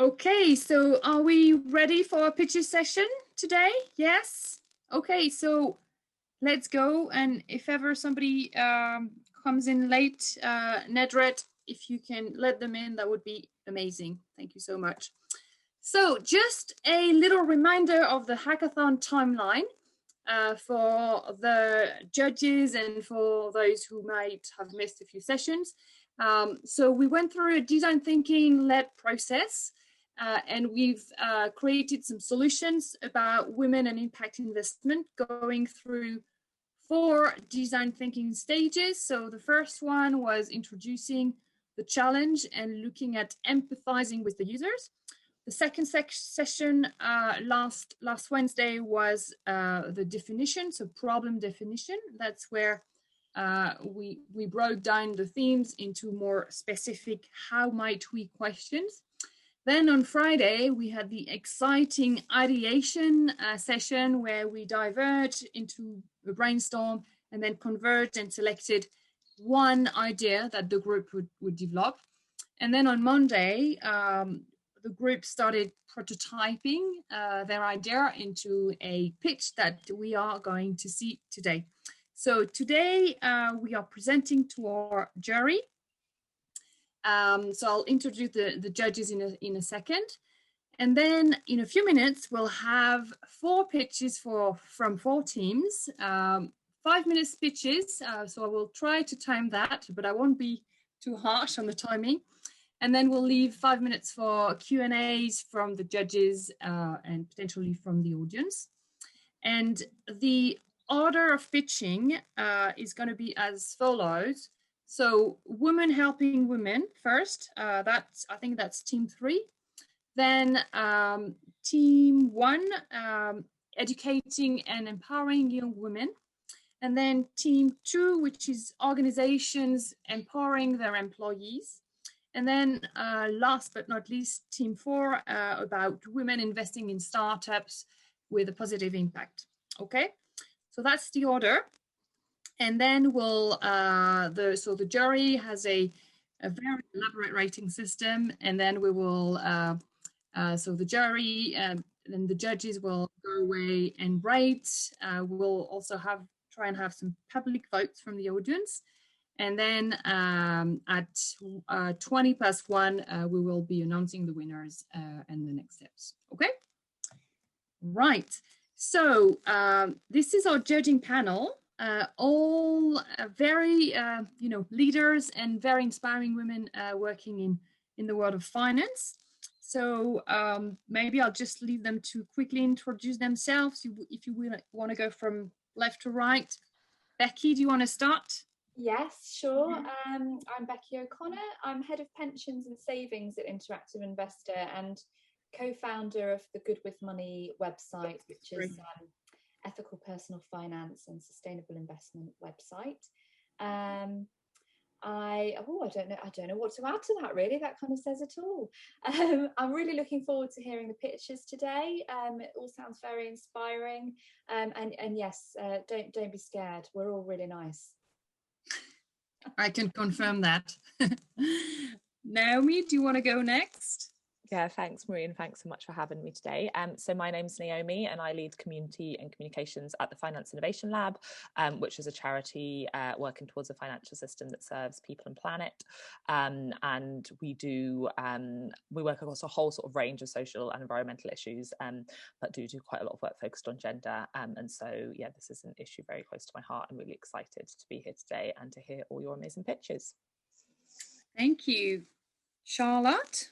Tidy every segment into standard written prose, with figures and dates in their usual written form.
Okay, so are we ready for a picture session today? Yes? Okay, so let's go. And if ever somebody comes in late, Nedret, if you can let them in, that would be amazing. Thank you so much. So just a little reminder of the hackathon timeline for the judges and for those who might have missed a few sessions. So we went through a design thinking led process. And we've created some solutions about women and impact investment going through 4 design thinking stages. So the first one was introducing the challenge and looking at empathizing with the users. The second session last Wednesday was the definition, so problem definition. That's where we broke down the themes into more specific how might we questions. Then on Friday, we had the exciting ideation session where we diverged into a brainstorm and then converged and selected one idea that the group would develop. And then on Monday, the group started prototyping their idea into a pitch that we are going to see today. So today we are presenting to our jury. So I'll introduce the judges in a second. And then in a few minutes, we'll have 4 pitches from 4 teams, 5-minute pitches. So I will try to time that, but I won't be too harsh on the timing. And then we'll leave 5 minutes for Q&As from the judges and potentially from the audience. And the order of pitching is going to be as follows. So women helping women first, I think that's team 3. Then team 1, educating and empowering young women. And then team 2, which is organizations empowering their employees. And then last but not least, team 4, about women investing in startups with a positive impact. Okay, so that's the order. And then we'll, so the jury has a very elaborate rating system, and then we will, so the jury and the judges will go away and rate. We'll also try and have some public votes from the audience. And then at 20 past 1, we will be announcing the winners and the next steps. Okay? Right. So this is our judging panel. All very, leaders and very inspiring women working in the world of finance. So maybe I'll just leave them to quickly introduce themselves. If you want to go from left to right. Becky, do you want to start? Yes, sure. I'm Becky O'Connor. I'm Head of Pensions and Savings at Interactive Investor and co-founder of the Good With Money website, which is ethical personal finance and sustainable investment website. I don't know what to add to that, really. That kind of says it all. I'm really looking forward to hearing the pitches today. It all sounds very inspiring. And yes, don't be scared. We're all really nice. I can confirm that. Naomi, do you want to go next? Yeah, thanks, Marie, and thanks so much for having me today. So my name's Naomi, and I lead community and communications at the Finance Innovation Lab, which is a charity working towards a financial system that serves people and planet. And we work across a whole sort of range of social and environmental issues, but do quite a lot of work focused on gender. And so, yeah, this is an issue very close to my heart. I'm really excited to be here today and to hear all your amazing pitches. Thank you. Charlotte?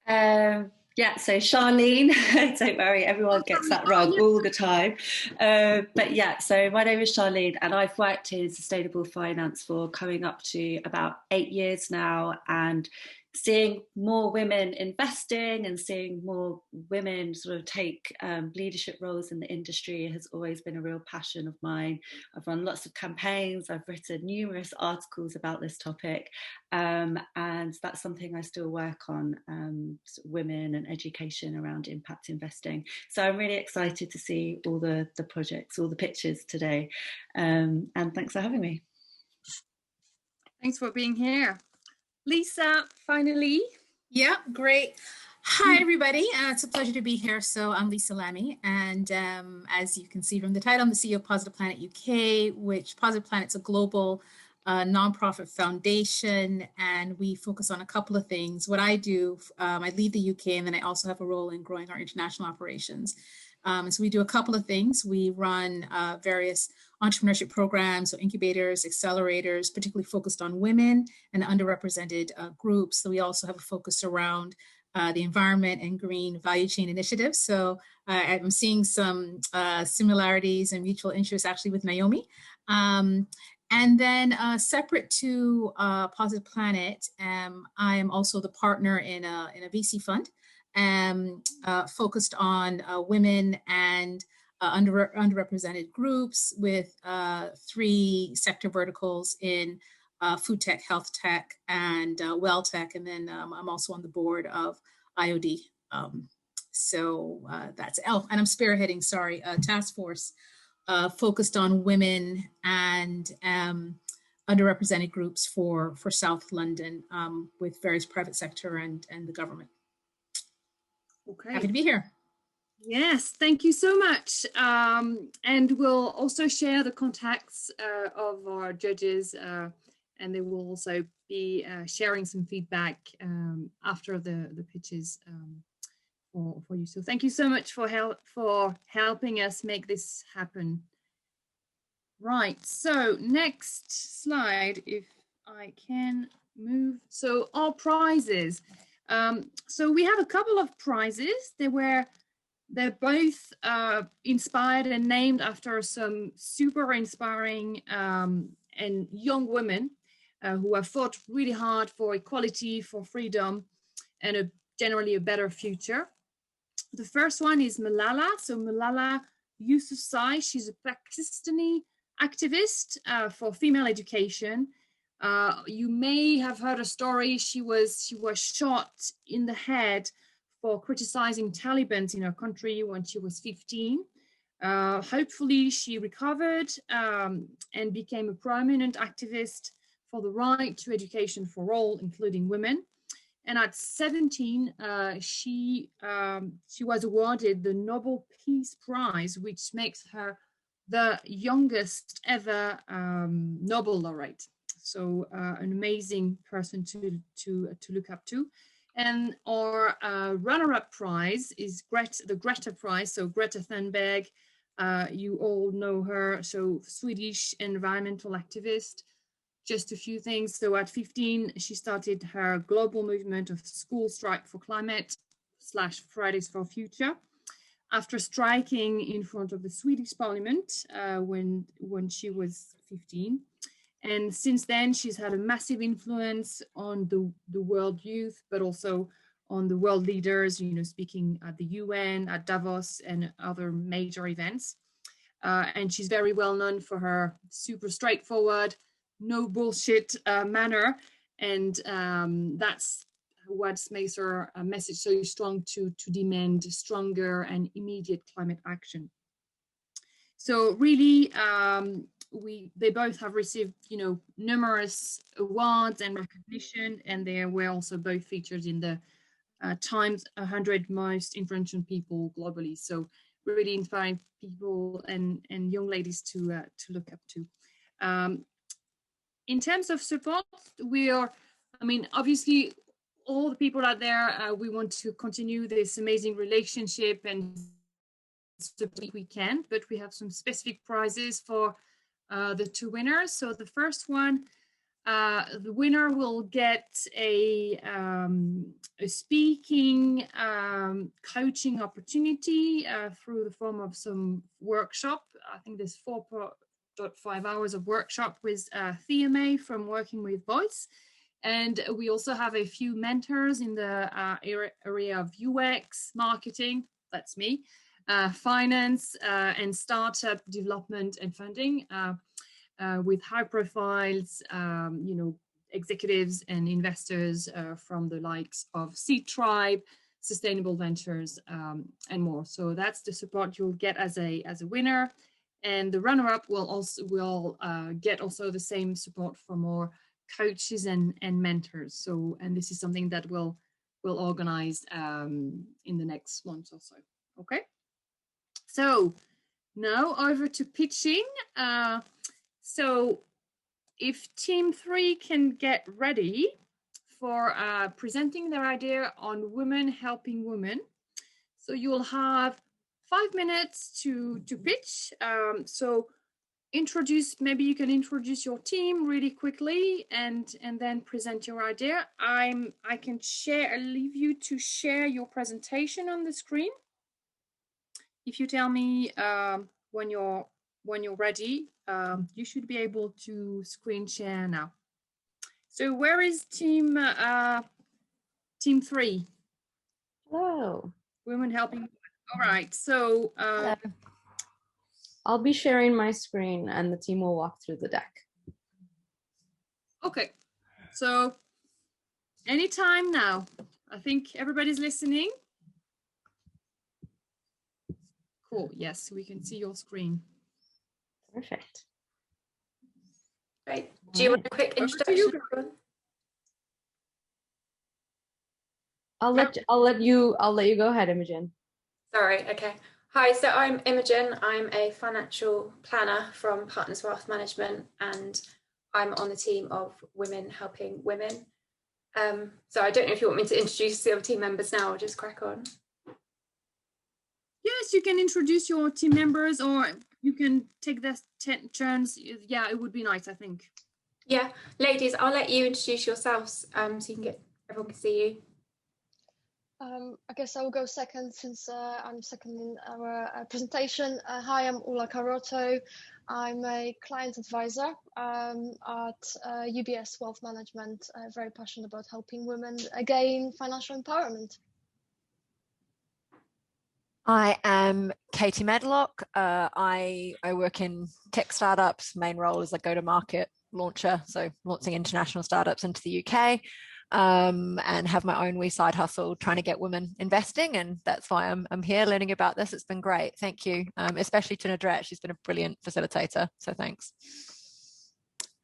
So Charlene, don't worry, everyone gets that wrong all the time. But yeah, so my name is Charlene, and I've worked in sustainable finance for coming up to about 8 years now, and seeing more women investing and seeing more women sort of take leadership roles in the industry has always been a real passion of mine. I've run lots of campaigns, I've written numerous articles about this topic, and that's something I still work on, women and education around impact investing. So I'm really excited to see all the projects, all the pictures today, and thanks for having me. Thanks for being here. Lisa, finally. Yeah, great. Hi, everybody. It's a pleasure to be here. So I'm Lisa Lammy, and as you can see from the title, I'm the CEO of Positive Planet UK, which Positive Planet's a global nonprofit foundation, and we focus on a couple of things. What I do, I lead the UK, and then I also have a role in growing our international operations. And so we do a couple of things. We run various entrepreneurship programs, so incubators, accelerators, particularly focused on women and underrepresented groups. So we also have a focus around the environment and green value chain initiatives. So I'm seeing some similarities and mutual interests actually with Naomi. And then separate to Positive Planet, I am also the partner in a VC fund focused on women and underrepresented groups with 3 sector verticals in food tech, health tech, and well tech. And then I'm also on the board of IOD. So that's, and I'm spearheading, a task force focused on women and underrepresented groups for South London with various private sector and the government. Okay. Happy to be here. Yes, thank you so much. And we'll also share the contacts of our judges, and they will also be sharing some feedback after the pitches for you. So thank you so much for helping us make this happen. Right, so next slide, if I can move. So our prizes. So we have a couple of prizes. They're both inspired and named after some super inspiring and young women who have fought really hard for equality, for freedom, and generally a better future. The first one is Malala. So Malala Yousafzai, she's a Pakistani activist for female education. You may have heard a story. She was shot in the head for criticizing Taliban in her country when she was 15. Hopefully she recovered and became a prominent activist for the right to education for all, including women. And at 17, she was awarded the Nobel Peace Prize, which makes her the youngest ever Nobel laureate. So an amazing person to look up to. And our runner-up prize is the Greta Prize. So Greta Thunberg, you all know her. So Swedish environmental activist. Just a few things. So at 15, she started her global movement of School Strike for Climate / Fridays for Future. After striking in front of the Swedish Parliament when she was 15. And since then, she's had a massive influence on the world youth, but also on the world leaders, speaking at the UN, at Davos, and other major events. And she's very well known for her super straightforward, no bullshit manner. And that's what makes her message so strong to demand stronger and immediate climate action. So really, they both have received, numerous awards and recognition, and they were also both featured in the Times 100 most influential people globally. So really inspiring people and young ladies to look up to. In terms of support, obviously, all the people out there, we want to continue this amazing relationship and we can, but we have some specific prizes for the 2 winners. So the first one, the winner will get a speaking coaching opportunity through the form of some workshop. I think there's 4.5 hours of workshop with Thea May from Working with Voice. And we also have a few mentors in the area of UX, marketing, that's me, finance and startup development and funding with high profiles, executives and investors from the likes of Seed Tribe, Sustainable Ventures, and more. So that's the support you'll get as a winner. And the runner-up will get also the same support from more coaches and mentors. So, and this is something that will we'll organize in the next month or so. Okay. So now over to pitching. So if team 3 can get ready for presenting their idea on women helping women. So you'll have 5 minutes to pitch. So maybe you can introduce your team really quickly and then present your idea. I can leave you to share your presentation on the screen. If you tell me when you're ready, you should be able to screen share now. So where is team 3? Hello. Women helping. All right. So I'll be sharing my screen and the team will walk through the deck. Okay. So anytime now. I think everybody's listening. Cool. Yes, we can see your screen. Perfect. Great. Do you want a quick introduction? I'll let you go ahead, Imogen. Sorry, okay. Hi, so I'm Imogen. I'm a financial planner from Partners Wealth Management, and I'm on the team of Women Helping Women. So I don't know if you want me to introduce the other team members now or just crack on. Yes, you can introduce your team members, or you can take the turns. Yeah, it would be nice, I think. Yeah, ladies, I'll let you introduce yourselves so you can everyone can see you. I guess I will go second since I'm second in our presentation. Hi, I'm Ula Caroto. I'm a client advisor at UBS Wealth Management. Very passionate about helping women gain financial empowerment. I am Katie Medlock. I work in tech startups. Main role is a go-to-market launcher, so launching international startups into the UK. And have my own wee side hustle trying to get women investing, and that's why I'm here learning about this. It's been great, thank you, especially to Nadret. She's been a brilliant facilitator, so thanks.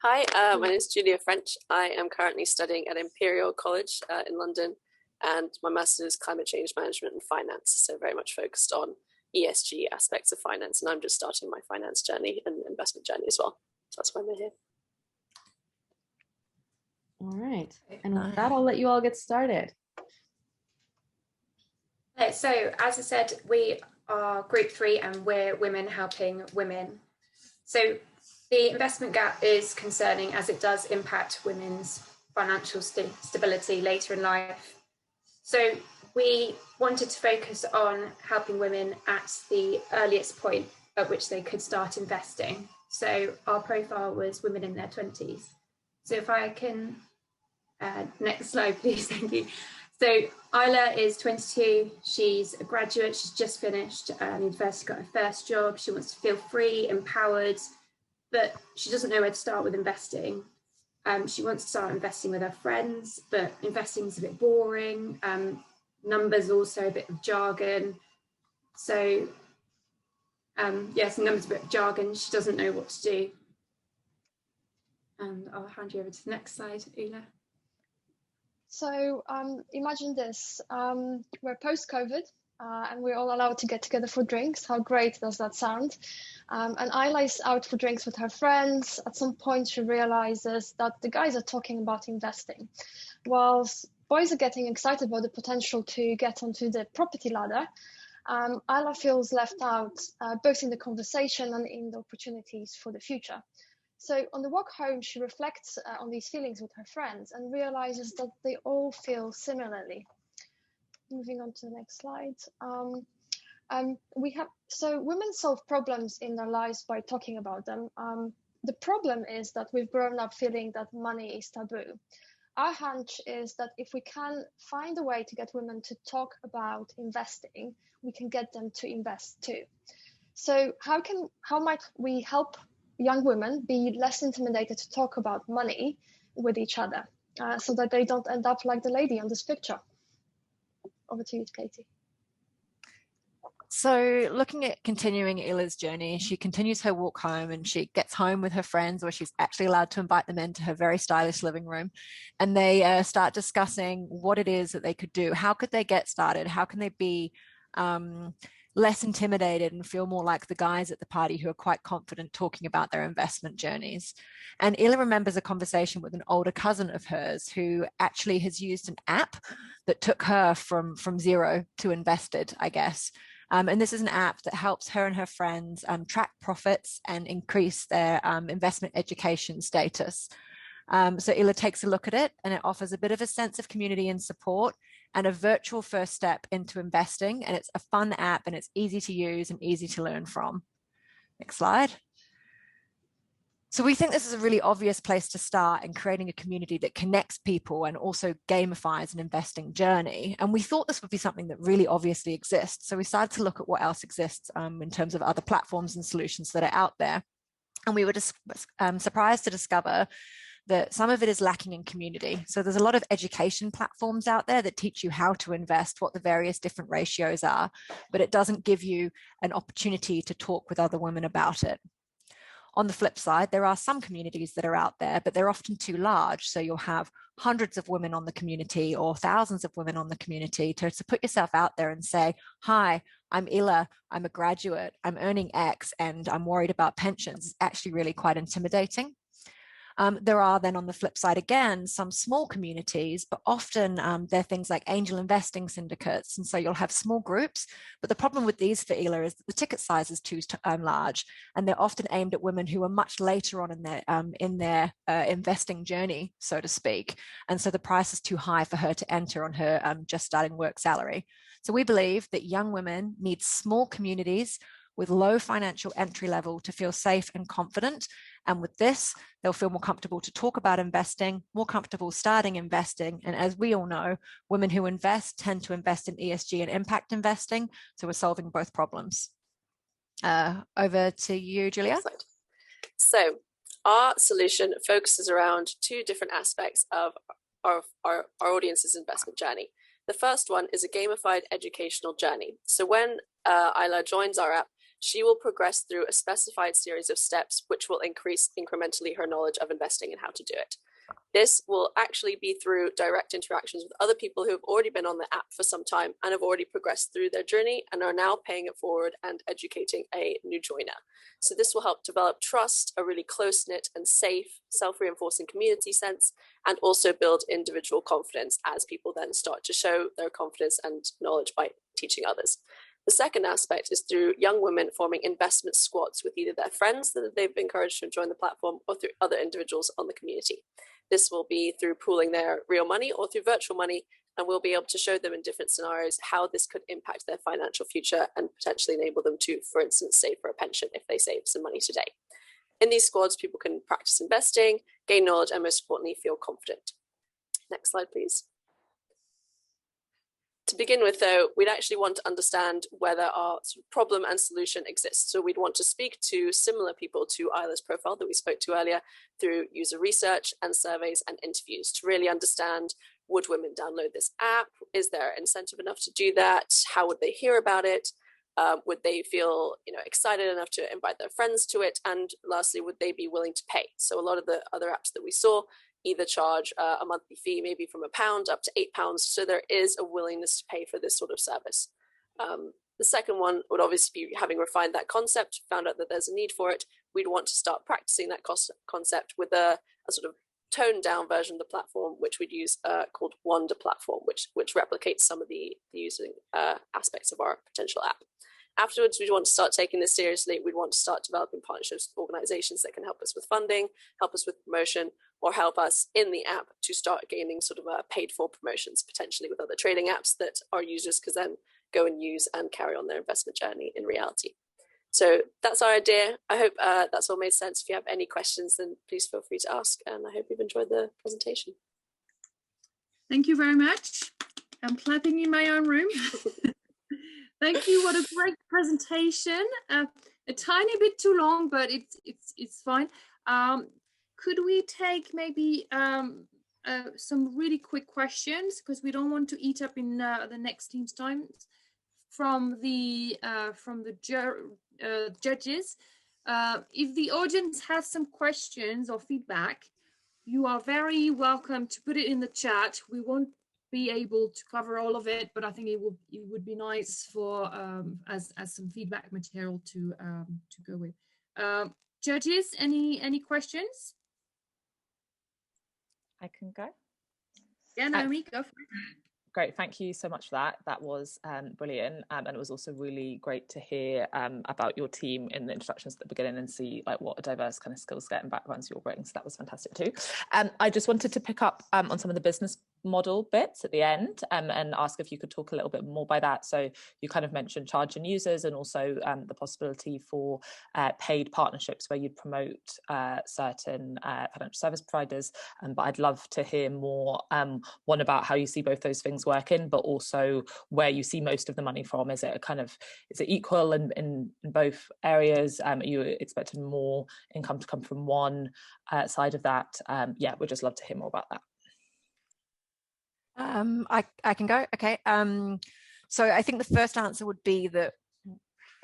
Hi, my name is Julia French. I am currently studying at Imperial College in London, and my master's is climate change management and finance, so very much focused on ESG aspects of finance, and I'm just starting my finance journey and investment journey as well. So that's why I'm here. All right, and with that, I'll let you all get started. So, as I said, we are Group 3 and we're Women Helping Women. So, the investment gap is concerning as it does impact women's financial stability later in life. So, we wanted to focus on helping women at the earliest point at which they could start investing. So, our profile was women in their 20s. So, if I can next slide, please. Thank you. So Isla is 22. She's a graduate. She's just finished university, got her first job. She wants to feel free, empowered, but she doesn't know where to start with investing. She wants to start investing with her friends, but investing is a bit boring. Numbers also a bit of jargon. So yes, numbers a bit of jargon. She doesn't know what to do. And I'll hand you over to the next slide, Ula. So imagine this, we're post-COVID and we're all allowed to get together for drinks. How great does that sound? And Isla is out for drinks with her friends. At some point she realizes that the guys are talking about investing. Whilst boys are getting excited about the potential to get onto the property ladder, Isla feels left out both in the conversation and in the opportunities for the future. So on the walk home, she reflects on these feelings with her friends and realizes that they all feel similarly. Moving on to the next slide. So women solve problems in their lives by talking about them. The problem is that we've grown up feeling that money is taboo. Our hunch is that if we can find a way to get women to talk about investing, we can get them to invest too. So how might we help young women be less intimidated to talk about money with each other so that they don't end up like the lady on this picture? Over to you, Katie. So looking at continuing Ila's journey, she continues her walk home and she gets home with her friends, where she's actually allowed to invite them into her very stylish living room. And they start discussing what it is that they could do. How could they get started? How can they be less intimidated and feel more like the guys at the party who are quite confident talking about their investment journeys? And Ila remembers a conversation with an older cousin of hers who actually has used an app that took her from zero to invested, I guess. And this is an app that helps her and her friends track profits and increase their investment education status. So Ila takes a look at it, and it offers a bit of a sense of community and support and a virtual first step into investing. And it's a fun app, and it's easy to use and easy to learn from. Next slide. So we think this is a really obvious place to start in creating a community that connects people and also gamifies an investing journey. And we thought this would be something that really obviously exists. So we started to look at what else exists in terms of other platforms and solutions that are out there. And we were just surprised to discover that some of it is lacking in community. So there's a lot of education platforms out there that teach you how to invest, what the various different ratios are, but it doesn't give you an opportunity to talk with other women about it. On the flip side, there are some communities that are out there, but they're often too large. So you'll have hundreds of women on the community or thousands of women on the community to put yourself out there and say, hi, I'm Ila, I'm a graduate, I'm earning X, and I'm worried about pensions. It's actually really quite intimidating. There are then on the flip side again, some small communities, but often they're things like angel investing syndicates. And so you'll have small groups, but the problem with these for Ila is that the ticket size is too large, and they're often aimed at women who are much later on in their investing journey, so to speak. And so the price is too high for her to enter on her just starting work salary. So we believe that young women need small communities with low financial entry level to feel safe and confident. And with this, they'll feel more comfortable to talk about investing, more comfortable starting investing. And as we all know, women who invest tend to invest in ESG and impact investing. So we're solving both problems. Over to you, Julia. So our solution focuses around two different aspects of our audience's investment journey. The first one is a gamified educational journey. So when Ila joins our app, she will progress through a specified series of steps, which will increase incrementally her knowledge of investing and how to do it. This will actually be through direct interactions with other people who have already been on the app for some time and have already progressed through their journey and are now paying it forward and educating a new joiner. So this will help develop trust, a really close-knit and safe, self-reinforcing community sense, and also build individual confidence as people then start to show their confidence and knowledge by teaching others. The second aspect is through young women forming investment squads with either their friends that they've encouraged to join the platform or through other individuals on the community. This will be through pooling their real money or through virtual money, and we'll be able to show them in different scenarios how this could impact their financial future and potentially enable them to, for instance, save for a pension if they save some money today. In these squads, people can practice investing, gain knowledge, and most importantly, feel confident. Next slide, please. To begin with, though, we'd actually want to understand whether our problem and solution exists. So we'd want to speak to similar people to Ila's profile that we spoke to earlier through user research and surveys and interviews to really understand, would women download this app? Is there incentive enough to do that? How would they hear about it? Would they feel excited enough to invite their friends to it? And lastly, would they be willing to pay? So a lot of the other apps that we saw either charge a monthly fee, maybe from £1 up to £8. So there is a willingness to pay for this sort of service. The second one would obviously be, having refined that concept, found out that there's a need for it, we'd want to start practicing that concept with a sort of toned down version of the platform, which we'd use called Wonder Platform, which replicates some of the using aspects of our potential app. Afterwards, we'd want to start taking this seriously. We'd want to start developing partnerships with organizations that can help us with funding, help us with promotion, or help us in the app to start gaining sort of paid for promotions, potentially with other trading apps that our users could then go and use and carry on their investment journey in reality. So that's our idea. I hope that's all made sense. If you have any questions, then please feel free to ask. And I hope you've enjoyed the presentation. Thank you very much. I'm clapping in my own room. Thank you. What a great presentation. A tiny bit too long, but it's fine. Could we take maybe some really quick questions, because we don't want to eat up in the next team's time. from the judges. If the audience has some questions or feedback, you are very welcome to put it in the chat. We won't be able to cover all of it, but I think it would be nice for as some feedback material to go with. Judges, any questions? I can go. Yeah, Naomi, go for it. Great, thank you so much for that. That was brilliant, and it was also really great to hear about your team in the introductions at the beginning and see like what a diverse kind of skill set and backgrounds you're bringing. So that was fantastic too. I just wanted to pick up on some of the business model bits at the end and ask if you could talk a little bit more by that. So you kind of mentioned charging users and also the possibility for paid partnerships where you'd promote certain financial service providers. But I'd love to hear more, one about how you see both those things working, but also where you see most of the money from. Is it equal in both areas? Are you expecting more income to come from one side of that? Yeah, we'd just love to hear more about that. I can go. Okay. So I think the first answer would be that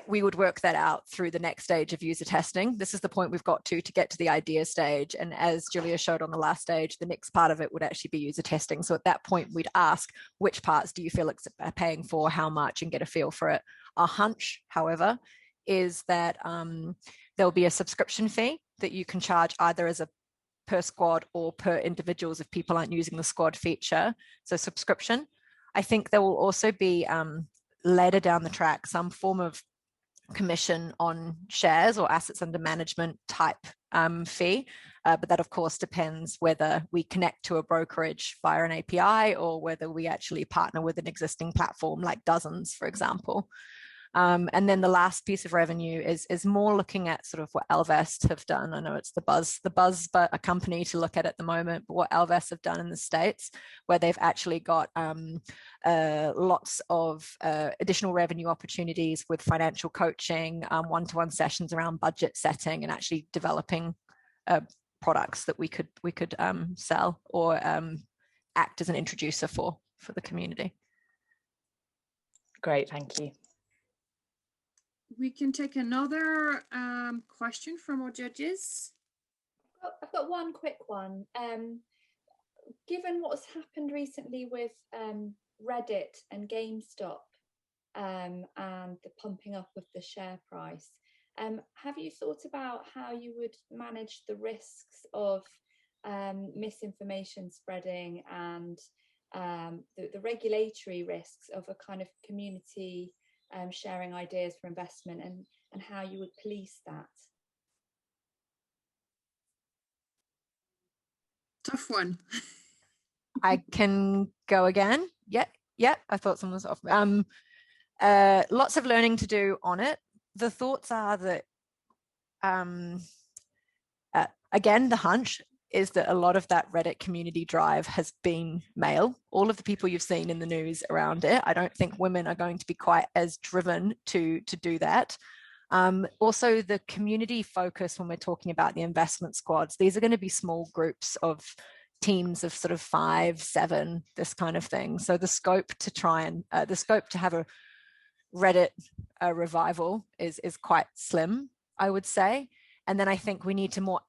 we would work that out through the next stage of user testing. This is the point we've got to get to the idea stage. And as Julia showed on the last stage, the next part of it would actually be user testing. So at that point, we'd ask, which parts do you feel it's paying for, how much, and get a feel for it. Our hunch, however, is that there'll be a subscription fee that you can charge either as a per squad or per individuals if people aren't using the squad feature. So subscription. I think there will also be later down the track some form of commission on shares or assets under management type fee, but that of course depends whether we connect to a brokerage via an API or whether we actually partner with an existing platform like Dozens, for example. And then the last piece of revenue is more looking at sort of what Alvest have done. I know it's the buzz, but a company to look at the moment, but what Alvest have done in the States, where they've actually got lots of additional revenue opportunities with financial coaching, one-to-one sessions around budget setting, and actually developing products that we could sell or act as an introducer for the community. Great, thank you. We can take another question from our judges. I've got one quick one. Given what's happened recently with Reddit and GameStop and the pumping up of the share price, have you thought about how you would manage the risks of misinformation spreading and the regulatory risks of a kind of community sharing ideas for investment, and how you would police that? Tough one. I can go again. Yeah, I thought someone was off. Lots of learning to do on it. The thoughts are that, again, the hunch is that a lot of that Reddit community drive has been male. All of the people you've seen in the news around it, I don't think women are going to be quite as driven to do that. Also, the community focus when we're talking about the investment squads, these are going to be small groups of teams of sort of 5, 7, this kind of thing. So the scope to have a Reddit revival is quite slim, I would say. And then I think we need to more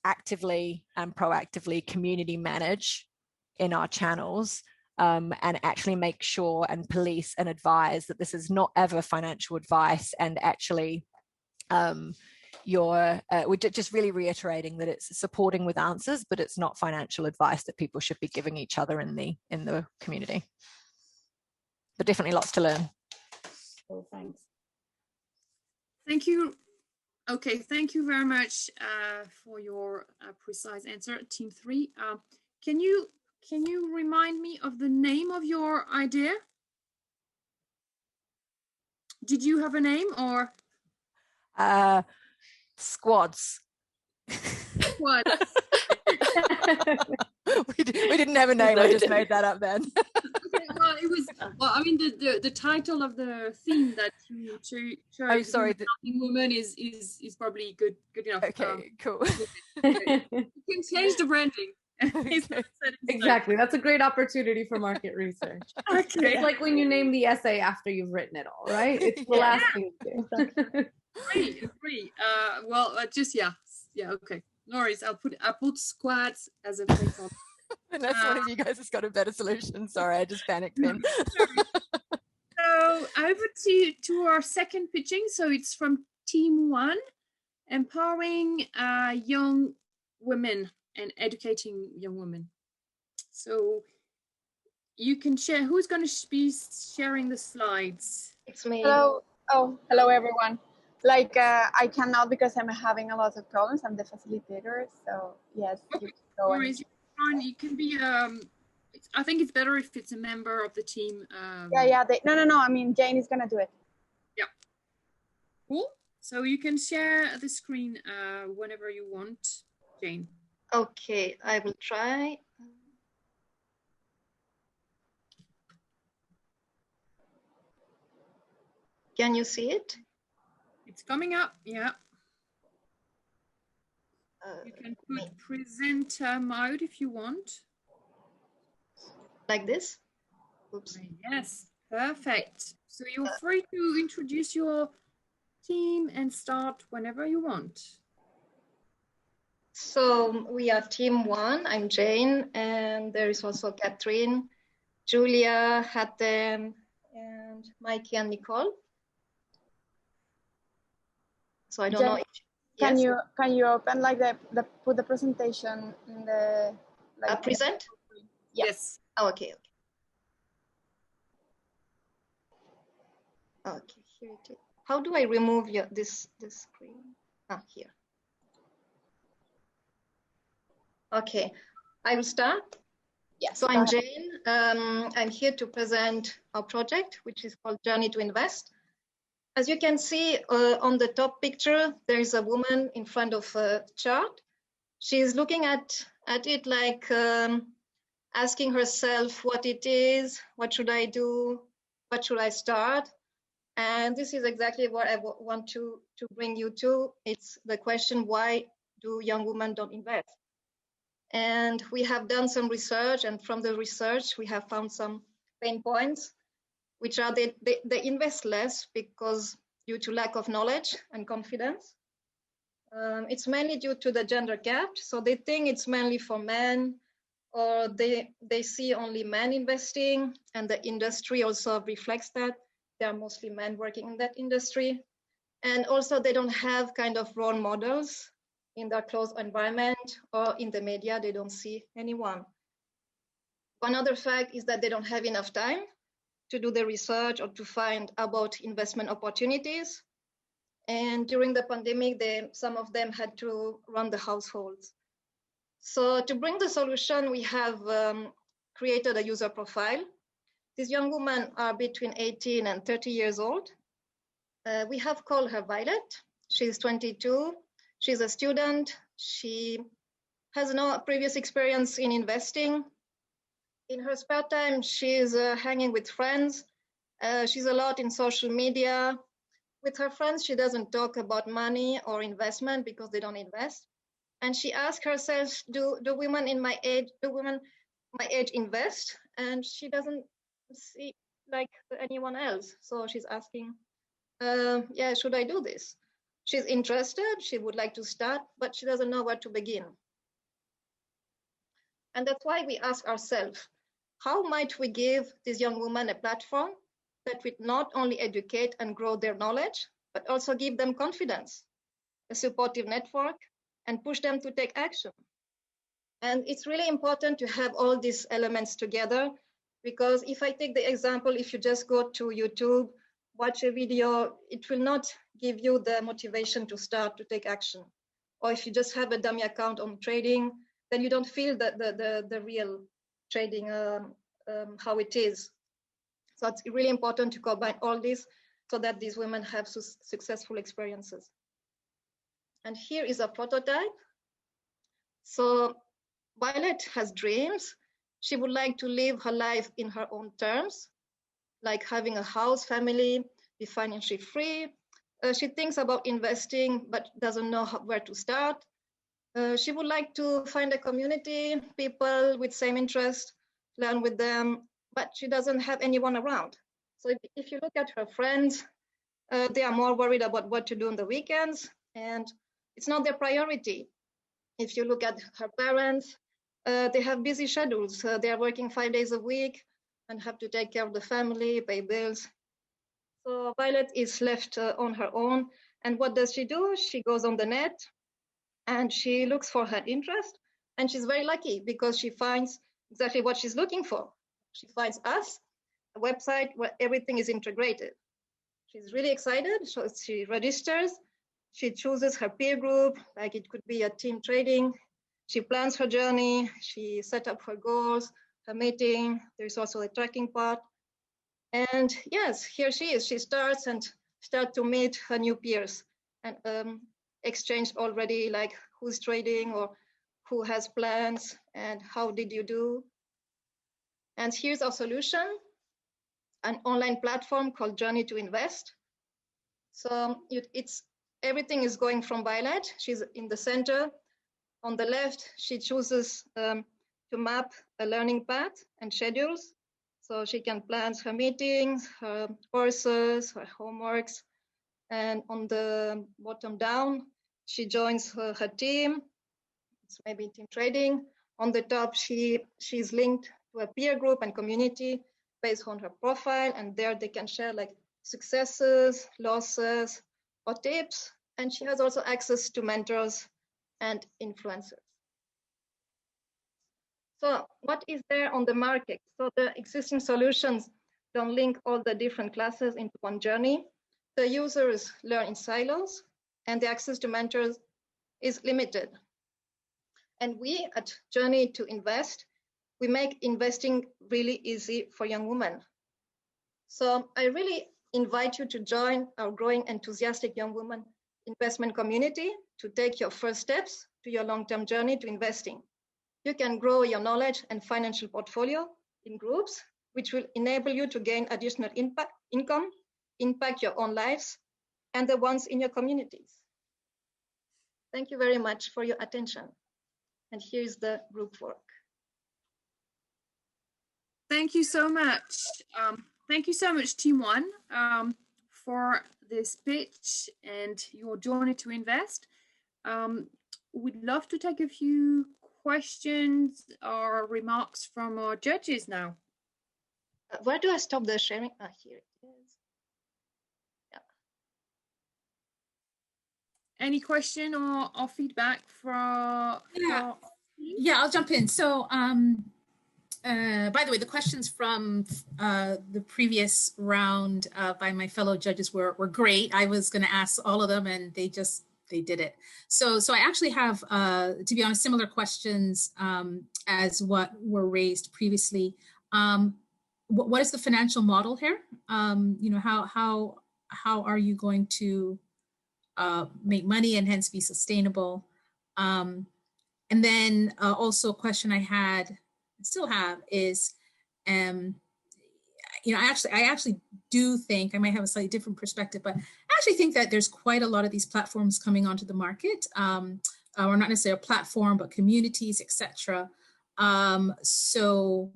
actively and proactively community manage in our channels and actually make sure and police and advise that this is not ever financial advice, and actually we're just really reiterating that it's supporting with answers, but it's not financial advice that people should be giving each other in the community. But definitely lots to learn. Cool, thanks. Thank you. Okay, thank you very much for your precise answer, Team 3. Can you remind me of the name of your idea? Did you have a name or? Squads. What? we didn't have a name. I just made that up then. Okay, well, it was. Well, I mean, the title of the theme that you chose. Oh, sorry. Woman is probably good enough. Okay, cool. You can change the branding. He's not set in stone. Exactly. That's a great opportunity for market research. Okay. It's like when you name the essay after you've written it all, right? It's the last thing you do. Agree. Well, just yeah, okay. No worries. I'll put squats as a placeholder. Unless one of you guys has got a better solution. Sorry, I just panicked then. So over to our second pitching. So it's from Team 1, empowering young women and educating young women. So you can share. Who's going to be sharing the slides? It's me. Hello. Oh, hello everyone. Like I cannot because I'm having a lot of problems. I'm the facilitator, so yes. Okay. You can go and... You can be. I think it's better if it's a member of the team. Yeah. No. I mean, Jane is gonna do it. Yeah. Cool. So you can share the screen whenever you want, Jane. Okay, I will try. Can you see it? It's coming up, yeah. You can put presenter mode if you want. Like this? Oops. Yes, perfect. So you're free to introduce your team and start whenever you want. So we are Team 1. I'm Jane, and there is also Catherine, Julia, Hatem, and Mikey and Nicole. So I don't know. Can you open like put the presentation in the present? Yes. Oh, okay. Okay, here it is. How do I remove this screen? Here. Okay, I will start. Yes. So I'm Jane. I'm here to present our project, which is called Journey to Invest. As you can see on the top picture, there is a woman in front of a chart. She's looking at it like asking herself what it is, what should I do, what should I start? And this is exactly what I want to bring you to. It's the question, why do young women don't invest? And we have done some research, and from the research, we have found some pain points, which are they invest less because due to lack of knowledge and confidence. It's mainly due to the gender gap. So they think it's mainly for men, or they see only men investing, and the industry also reflects that. There are mostly men working in that industry. And also they don't have kind of role models in their close environment, or in the media, they don't see anyone. One other fact is that they don't have enough time to do the research or to find about investment opportunities. And during the pandemic, some of them had to run the households. So to bring the solution, we have created a user profile. These young women are between 18 and 30 years old. We have called her Violet. She's 22. She's a student. She has no previous experience in investing. In her spare time, she's hanging with friends. She's a lot in social media. With her friends, she doesn't talk about money or investment because they don't invest. And she asks herself, do women my age invest? And she doesn't see like anyone else. So she's asking, yeah, should I do this? She's interested, she would like to start, but she doesn't know where to begin. And that's why we ask ourselves, how might we give these young women a platform that would not only educate and grow their knowledge, but also give them confidence, a supportive network, and push them to take action? And it's really important to have all these elements together, because if I take the example, if you just go to YouTube, watch a video, it will not give you the motivation to start to take action. Or if you just have a dummy account on trading, then you don't feel the real trading, how it is. So it's really important to combine all this so that these women have successful experiences. And here is a prototype. So Violet has dreams. She would like to live her life in her own terms, like having a house, family, be financially free. She thinks about investing, but doesn't know where to start. She would like to find a community, people with same interest, learn with them, but she doesn't have anyone around. So if you look at her friends, they are more worried about what to do on the weekends, and it's not their priority. If you look at her parents, they have busy schedules. They are working 5 days a week and have to take care of the family, pay bills. So Violet is left on her own. And what does she do? She goes on the net and she looks for her interest. And she's very lucky because she finds exactly what she's looking for. She finds us, a website where everything is integrated. She's really excited. So she registers. She chooses her peer group, like it could be a team trading. She plans her journey. She set up her goals, her meeting. There's also a tracking part. And yes, here she is. She starts to meet her new peers and exchange already like who's trading or who has plans and how did you do. And here's our solution, an online platform called Journey to Invest. So everything is going from Violet. She's in the center. On the left, she chooses to map a learning path and schedules. So she can plan her meetings, her courses, her homeworks. And on the bottom down, she joins her team. It's maybe team trading. On the top, she's linked to a peer group and community based on her profile. And there they can share like successes, losses, or tips. And she has also access to mentors and influencers. So what is there on the market? So the existing solutions don't link all the different classes into one journey. The users learn in silos and the access to mentors is limited. And we at Journey to Invest, we make investing really easy for young women. So I really invite you to join our growing enthusiastic young women investment community to take your first steps to your long-term journey to investing. You can grow your knowledge and financial portfolio in groups, which will enable you to gain additional income, impact your own lives, and the ones in your communities. Thank you very much for your attention. And here's the group work. Thank you so much. Thank you so much, Team One, for this pitch and your journey to invest. We'd love to take a few questions or remarks from our judges now. Where do I stop the sharing? Here it is. Yeah. Any question or feedback from? Yeah, I'll jump in. So, by the way, the questions from the previous round by my fellow judges were great. I was going to ask all of them, and they did it. So I actually have, to be honest, similar questions as what were raised previously. What is the financial model here? How are you going to make money and hence be sustainable? And then also a question I still have is, I actually do think, I might have a slightly different perspective, but I actually think that there's quite a lot of these platforms coming onto the market, or not necessarily a platform, but communities, etc. So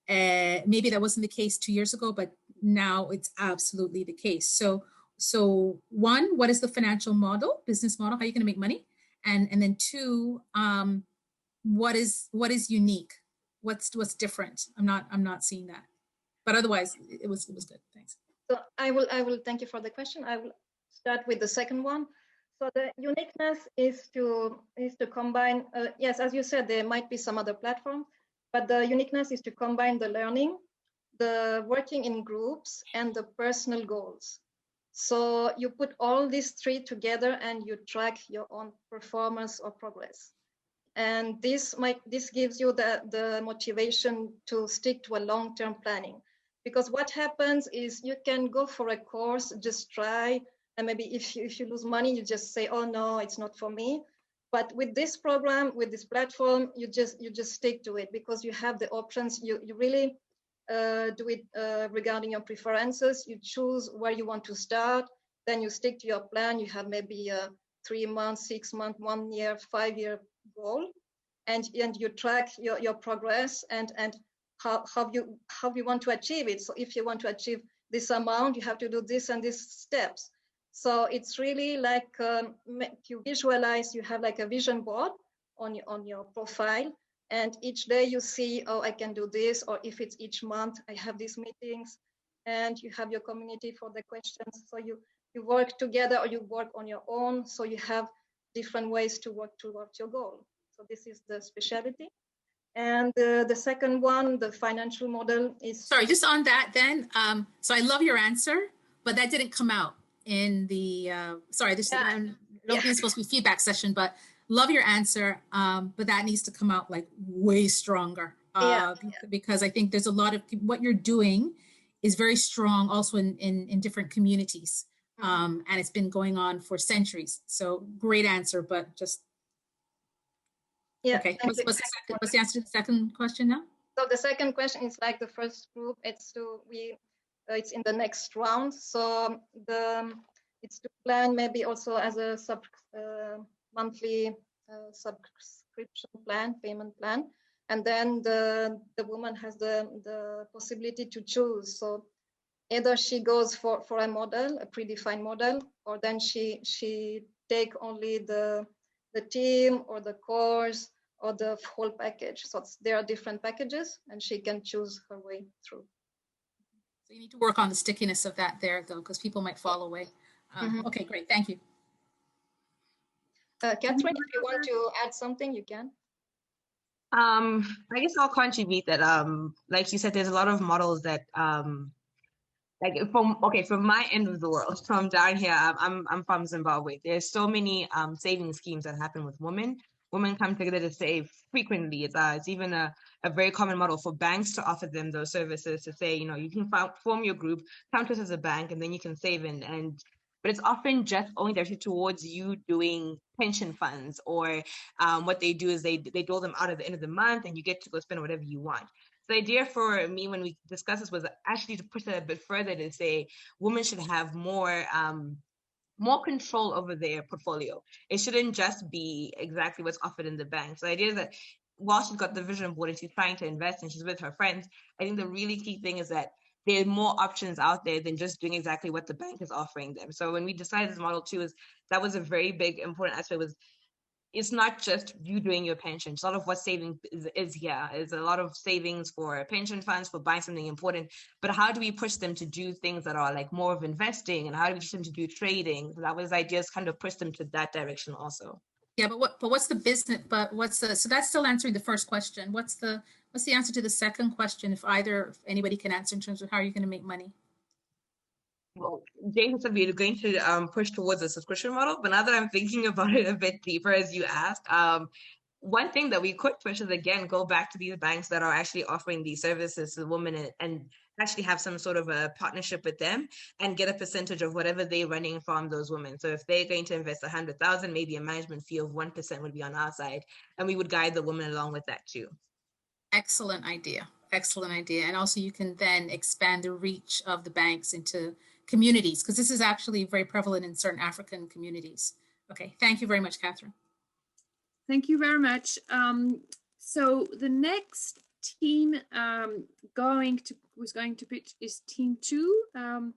maybe that wasn't the case 2 years ago, but now it's absolutely the case. So one, what is the financial model, business model? How are you going to make money? And then two, what is unique? What's different? I'm not seeing that. But otherwise, it was good. Thanks. So I will thank you for the question. I will start with the second one. So the uniqueness is to combine. Yes, as you said, there might be some other platform, but the uniqueness is to combine the learning, the working in groups, and the personal goals. So you put all these three together, and you track your own performance or progress. And this gives you the motivation to stick to a long-term planning. Because what happens is you can go for a course, just try, and maybe if you lose money, you just say, oh no, it's not for me. But with this program, with this platform, you just stick to it because you have the options. You really do it regarding your preferences. You choose where you want to start, then you stick to your plan. You have maybe a 3 months, 6 months, 1 year, 5 year goal, and you track your progress and how you want to achieve it. So if you want to achieve this amount, you have to do this and these steps. So it's really like you visualize, you have like a vision board on your profile, and each day you see, oh, I can do this, or if it's each month, I have these meetings, and you have your community for the questions. So you work together or you work on your own. So you have different ways to work towards your goal. So this is the specialty. And the second one, the financial model is... Sorry, just on that then. So I love your answer, but that didn't come out in the, sorry, this is supposed to be feedback session, but love your answer, but that needs to come out like way stronger. Because I think there's a lot of, what you're doing is very strong also in different communities. And it's been going on for centuries. So great answer, but just... Okay, what's the answer to the second question now? So the second question is like the first group. It's in the next round. So it's to plan maybe also as a monthly subscription plan, payment plan, and then the woman has the possibility to choose. So either she goes for a model, a predefined model, or then she take only the team or the course or the whole package. So there are different packages, and she can choose her way through. So you need to work on the stickiness of that there, though, because people might fall away. Okay, great. Thank you. Catherine, if you want to add something, you can. I guess I'll contribute that, like you said, there's a lot of models that, like from my end of the world, from down here, I'm from Zimbabwe. There's so many saving schemes that happen with women. Women come together to save frequently. It's even a very common model for banks to offer them those services, to say, you can form your group, count us as a bank, and then you can save but it's often just only directed towards you doing pension funds, or what they do is they dole them out at the end of the month, and you get to go spend whatever you want. The idea for me when we discussed this was actually to push it a bit further, to say women should have more control over their portfolio. It shouldn't just be exactly what's offered in the bank. So the idea is that while she's got the vision board and she's trying to invest and she's with her friends, I think the really key thing is that there are more options out there than just doing exactly what the bank is offering them. So when we decided this model too, that was a very big important aspect. It's not just you doing your pension. It's a lot of what saving is here. It's a lot of savings for pension funds, for buying something important. But how do we push them to do things that are like more of investing, and how do we push them to do trading? So that was ideas kind of push them to that direction also. Yeah, but what's the business? So that's still answering the first question. What's the answer to the second question? If anybody can answer in terms of how you're going to make money. Well, Jason said we were going to push towards a subscription model, but now that I'm thinking about it a bit deeper, as you asked, one thing that we could push is, again, go back to these banks that are actually offering these services to the women, and actually have some sort of a partnership with them and get a percentage of whatever they're running from those women. So if they're going to invest 100,000, maybe a management fee of 1% would be on our side, and we would guide the women along with that too. Excellent idea. Excellent idea. And also you can then expand the reach of the banks into communities, because this is actually very prevalent in certain African communities. Okay, thank you very much, Catherine. Thank you very much. So the next team who's going to pitch is team 2,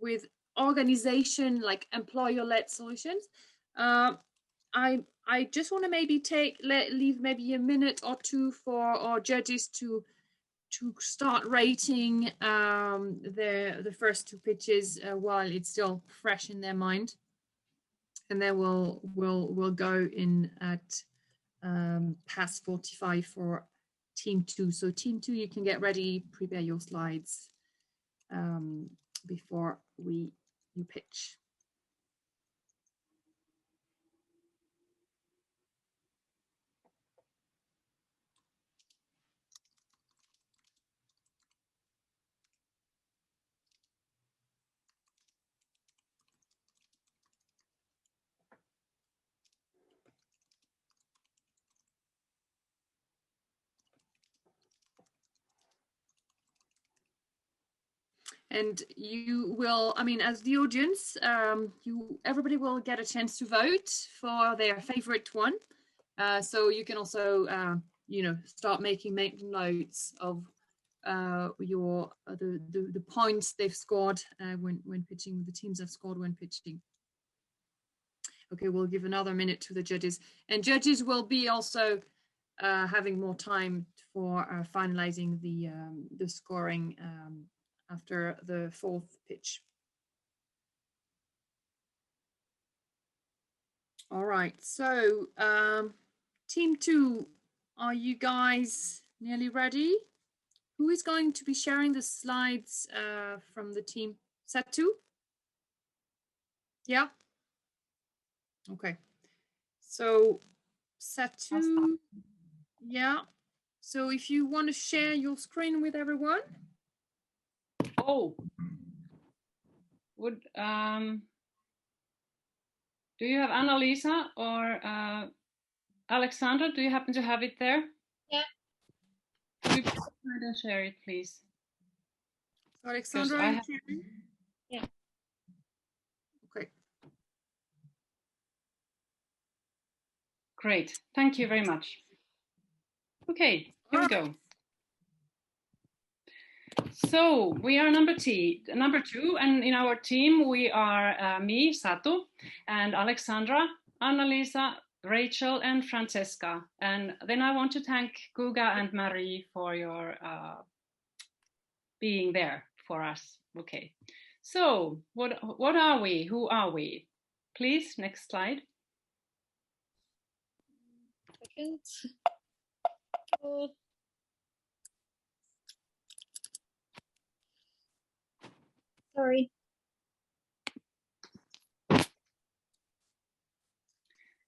with organization like employer-led solutions. I just want to maybe leave maybe a minute or two for our judges to start rating the first 2 pitches while it's still fresh in their mind, and then we'll go in at past 45 for team 2. So team 2, you can get ready, prepare your slides before you pitch. And you will, as the audience, everybody will get a chance to vote for their favorite one. So you can also, start making notes of the points they've scored when pitching, the teams have scored when pitching. Okay, we'll give another minute to the judges, and judges will be also having more time for finalizing the scoring after the fourth pitch. All right, so team 2, are you guys nearly ready? Who is going to be sharing the slides from the team? Satu? Yeah? Okay. So Satu, yeah. So if you want to share your screen with everyone. Oh. Do you have Annalisa or Alexandra? Do you happen to have it there? Yeah. Could you try and share it, please? So Alexandra, yeah. Okay. Great. Thank you very much. Okay, here we go. So we are number 2, and in our team we are me, Satu, and Alexandra, Annalisa, Rachel, and Francesca. And then I want to thank Guga and Marie for your being there for us. Okay. So what are we? Who are we? Please, next slide. Second. Sorry.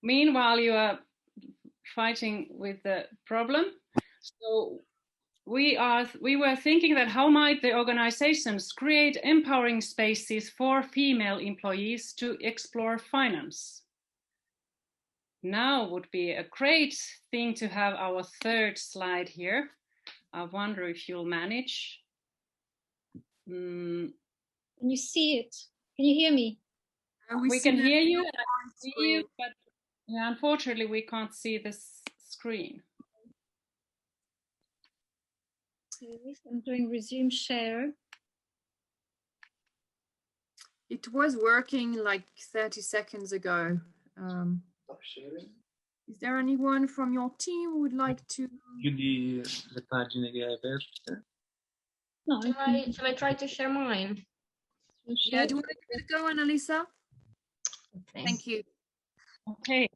Meanwhile, you are fighting with the problem. So we were thinking that how might the organizations create empowering spaces for female employees to explore finance? Now would be a great thing to have our third slide here. I wonder if you'll manage. Can you see it? Can you hear me? We can hear you, but yeah, unfortunately we can't see this screen. I'm doing resume share. It was working like 30 seconds ago. Stop sharing. Is there anyone from your team who would like to? Chiudi le pagine che hai aperto. No, shall I try to share mine? Yeah, do you want to give it a go, Annalisa? Okay. Thank you. Okay,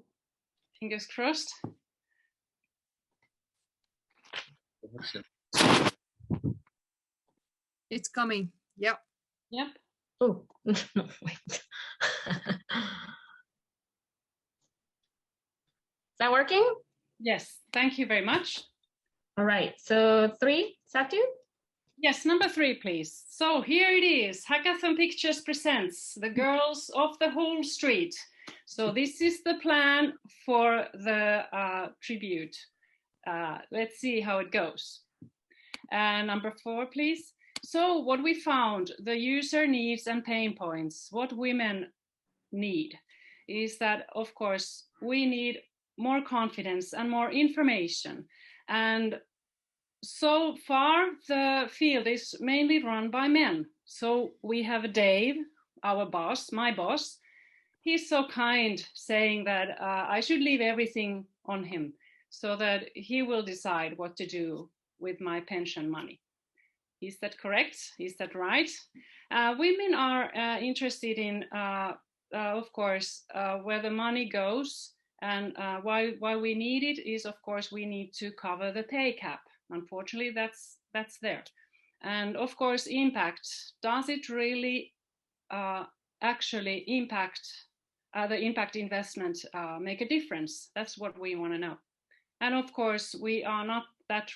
fingers crossed. It's coming. Yep. Yep. Oh, no, wait. Is that working? Yes, thank you very much. All right, so 3, Satu? Yes, number 3, please. So here it is. Hackathon Pictures presents The Girls of the Whole Street. So this is the plan for the tribute. Let's see how it goes. Number 4, please. So what we found, the user needs and pain points, what women need is that, of course, we need more confidence and more information. And so far, the field is mainly run by men. So we have Dave, our boss, my boss. He's so kind, saying that I should leave everything on him so that he will decide what to do with my pension money. Is that correct? Is that right? Women are interested in, of course, where the money goes, and why we need it is, of course, we need to cover the pay cap. Unfortunately, that's there. And of course, impact. Does it really actually impact the impact investment make a difference? That's what we want to know. And of course, we are not that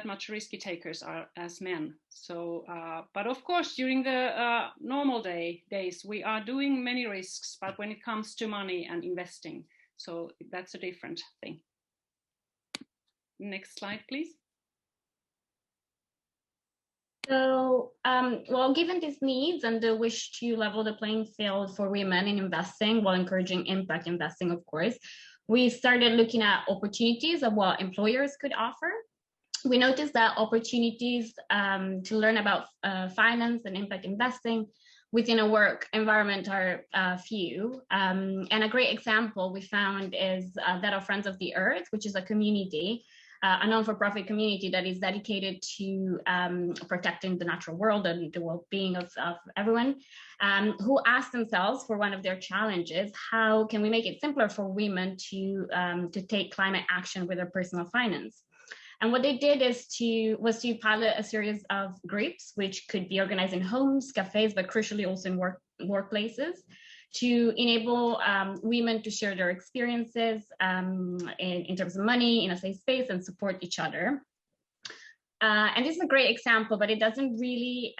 much risky takers are as men. So, but of course, during the normal days, we are doing many risks, but when it comes to money and investing, so that's a different thing. Next slide, please. So, well, given these needs and the wish to level the playing field for women in investing while encouraging impact investing, of course, we started looking at opportunities of what employers could offer. We noticed that opportunities to learn about finance and impact investing within a work environment are few. And a great example we found is that of Friends of the Earth, which is a community, a non-for-profit community that is dedicated to protecting the natural world and the well-being of everyone, who asked themselves for one of their challenges, how can we make it simpler for women to take climate action with their personal finance? And what they did was to pilot a series of groups, which could be organized in homes, cafes, but crucially also in workplaces, to enable women to share their experiences in terms of money in a safe space and support each other. And this is a great example, but it doesn't really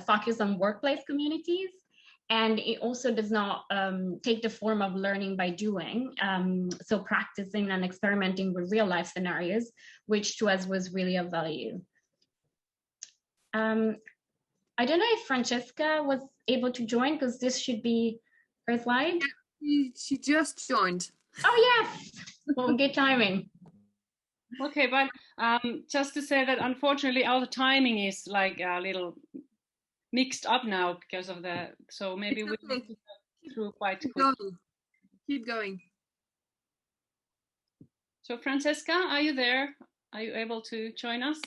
focus on workplace communities. And it also does not take the form of learning by doing. So practicing and experimenting with real life scenarios, which to us was really of value. I don't know if Francesca was able to join, because this should be her slide. She just joined. Oh, yes. Well, good timing. Okay, but just to say that unfortunately our timing is like a little mixed up now because of so maybe we will go through quite quickly. Keep going. So Francesca, are you there? Are you able to join us?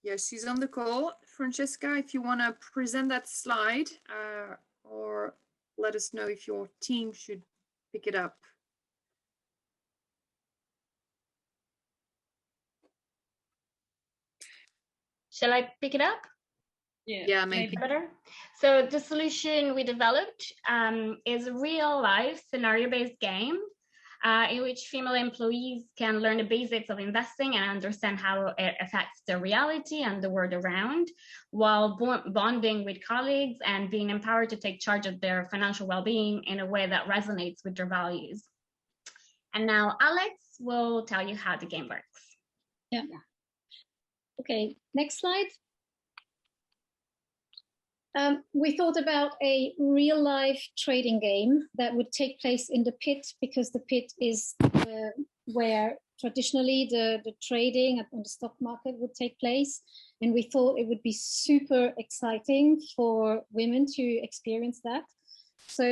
Yes, she's on the call. Francesca, if you want to present that slide or let us know if your team should pick it up. Shall I pick it up? Yeah, maybe. Better. So the solution we developed is a real life scenario-based game in which female employees can learn the basics of investing and understand how it affects their reality and the world around, while bonding with colleagues and being empowered to take charge of their financial well-being in a way that resonates with their values. And now Alex will tell you how the game works. Yeah. Okay, next slide. We thought about a real life trading game that would take place in the pit, because the pit is where traditionally the trading on the stock market would take place. And we thought it would be super exciting for women to experience that. So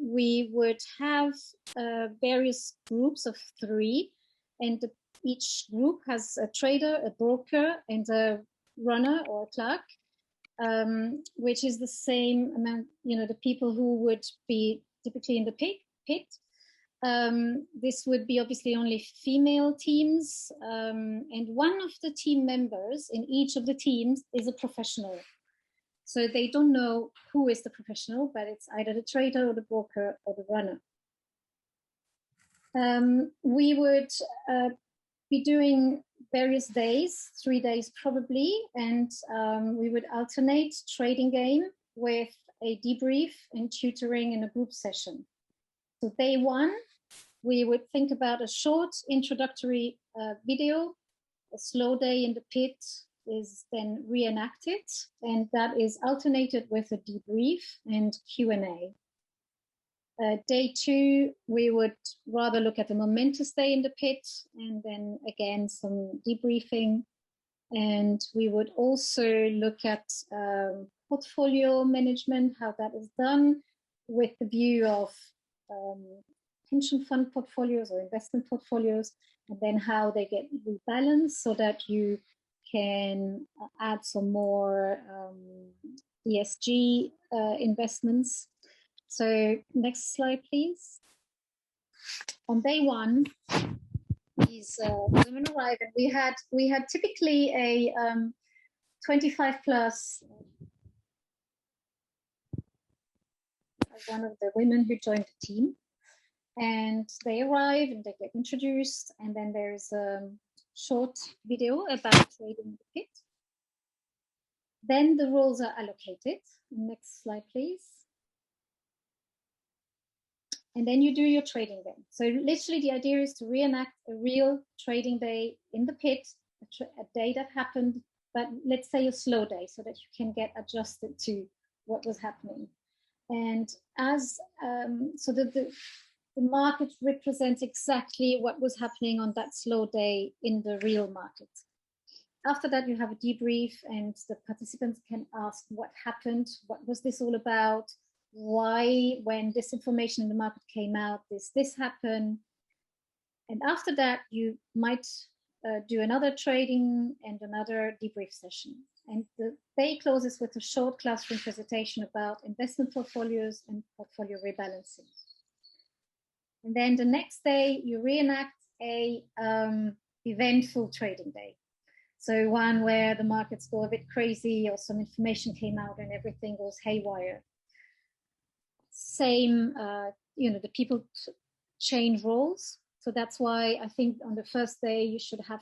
we would have various groups of 3, and each group has a trader, a broker, and a runner or a clerk. Which is the same amount, the people who would be typically in the pit. This would be obviously only female teams, and one of the team members in each of the teams is a professional. So they don't know who is the professional, but it's either the trader or the broker or the runner. We would be doing various days, 3 days probably, and we would alternate trading game with a debrief and tutoring in a group session. So day 1, we would think about a short introductory video. A slow day in the pit is then reenacted, and that is alternated with a debrief and Q&A. Day 2, we would rather look at a momentous day in the pit, and then again some debriefing. And we would also look at portfolio management, how that is done, with the view of pension fund portfolios or investment portfolios, and then how they get rebalanced so that you can add some more ESG investments. So next slide, please. On day 1, these women arrived, and we had typically a 25 plus. One of the women who joined the team, and they arrive and they get introduced, and then there's a short video about trading the pit. Then the roles are allocated. Next slide, please. And then you do your trading day. So literally the idea is to reenact a real trading day in the pit, a day that happened, but let's say a slow day so that you can get adjusted to what was happening. And as so the market represents exactly what was happening on that slow day in the real market. After that, you have a debrief and the participants can ask what happened, what was this all about, why, when this information in the market came out, this happened. And after that, you might do another trading and another debrief session. And the day closes with a short classroom presentation about investment portfolios and portfolio rebalancing. And then the next day, you reenact a eventful trading day. So one where the markets go a bit crazy or some information came out and everything goes haywire. Same, the people change roles. So that's why I think on the first day you should have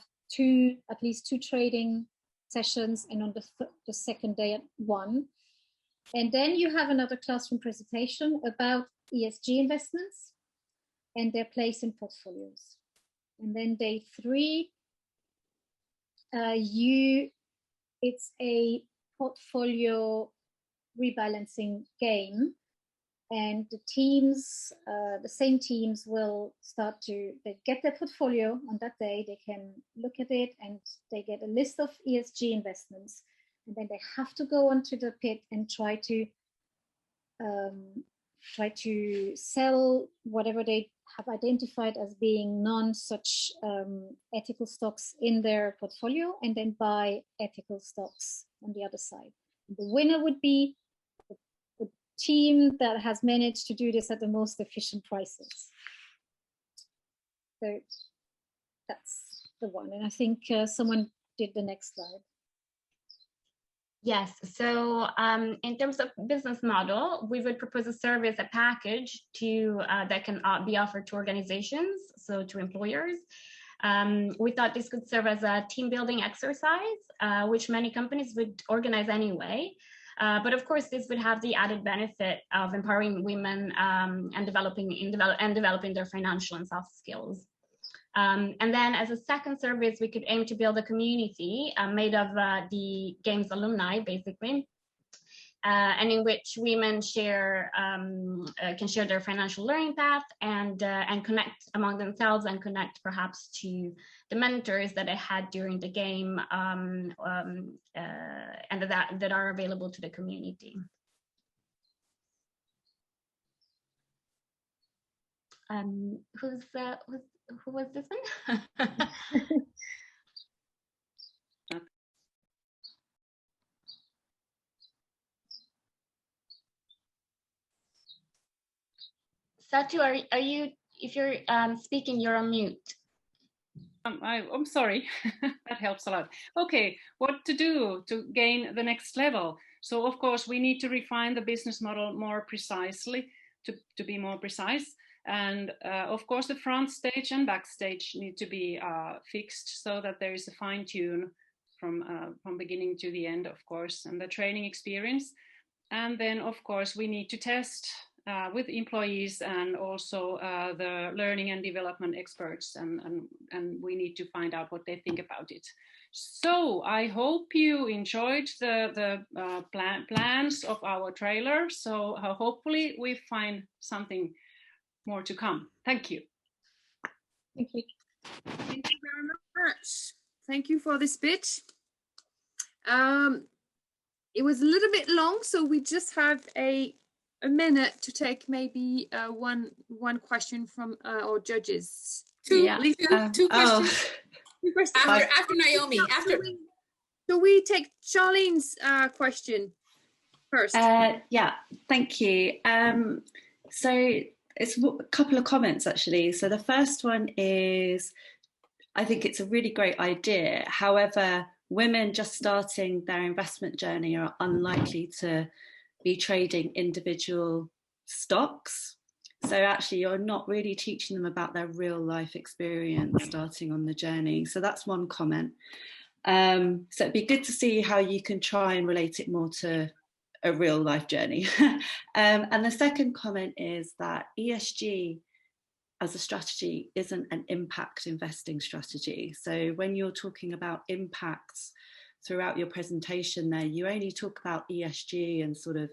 at least two trading sessions, and on the second day at one. And then you have another classroom presentation about ESG investments and their place in portfolios. And then day 3, it's a portfolio rebalancing game, and the teams, the same teams will they get their portfolio on that day, they can look at it and they get a list of ESG investments, and then they have to go onto the pit and try to sell whatever they have identified as being non-such ethical stocks in their portfolio, and then buy ethical stocks on the other side. The winner would be the team that has managed to do this at the most efficient prices. So that's the one. And I think someone did the next slide. Yes, so in terms of business model, we would propose a service, a package that can be offered to organizations, so to employers. We thought this could serve as a team building exercise, which many companies would organize anyway. But of course, this would have the added benefit of empowering women and developing their financial and soft skills. And then as a second service, we could aim to build a community made of the game's alumni, basically, and in which women can share their financial learning path and connect among themselves, and connect perhaps to the mentors that they had during the game and that are available to the community. Who was this one? Satu, are you? If you're speaking, you're on mute. I'm sorry. That helps a lot. Okay, what to do to gain the next level? So of course we need to refine the business model more precisely to be more precise. And of course, the front stage and backstage need to be fixed so that there is a fine tune from beginning to the end, of course, and the training experience. And then, of course, we need to test with employees and also the learning and development experts, and we need to find out what they think about it. So I hope you enjoyed the plans of our trailer. So hopefully we find something more to come. Thank you. Thank you. Thank you very much. Thank you for this bit. It was a little bit long, so we just have a minute to take maybe one question from our judges. Two questions. Oh. Two questions. After Naomi. So we take Charlene's question first. Yeah, thank you. So it's a couple of comments actually. So the first one is, I think it's a really great idea. However, women just starting their investment journey are unlikely to be trading individual stocks. So actually you're not really teaching them about their real life experience starting on the journey. So that's one comment. So it'd be good to see how you can try and relate it more to a real life journey. And the second comment is that ESG as a strategy isn't an impact investing strategy. So when you're talking about impacts throughout your presentation there, you only talk about ESG and sort of,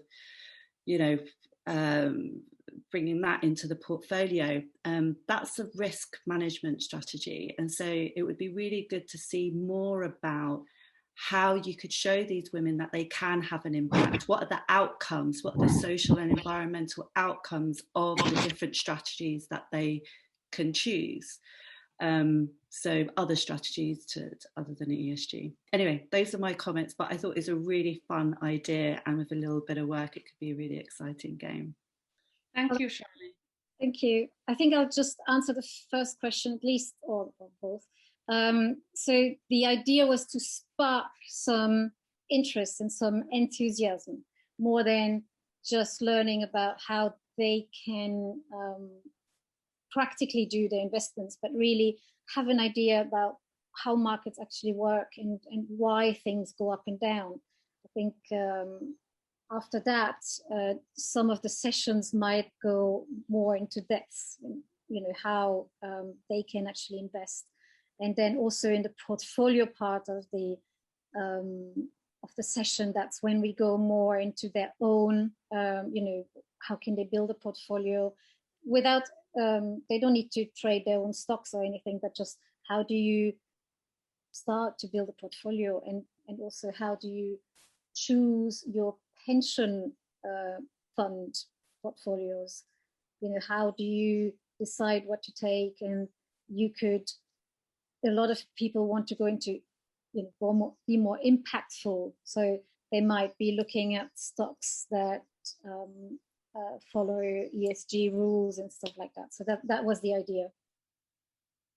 bringing that into the portfolio. That's a risk management strategy. And so it would be really good to see more about how you could show these women that they can have an impact. What are the outcomes? What are the social and environmental outcomes of the different strategies that they can choose? So other strategies to other than ESG. Anyway, those are my comments, but I thought it's a really fun idea, and with a little bit of work, it could be a really exciting game. Thank you, Shirley. Thank you. I think I'll just answer the first question, at least, or both. So the idea was to spark some interest and some enthusiasm, more than just learning about how they can practically do their investments, but really have an idea about how markets actually work and why things go up and down. I think after that, some of the sessions might go more into depth, how they can actually invest. And then also in the portfolio part of the session, that's when we go more into their own, how can they build a portfolio without, they don't need to trade their own stocks or anything, but just how do you start to build a portfolio, and also how do you choose your pension fund portfolios? How do you decide what to take? And a lot of people want to go into, be more impactful. So they might be looking at stocks that follow ESG rules and stuff like that. So that was the idea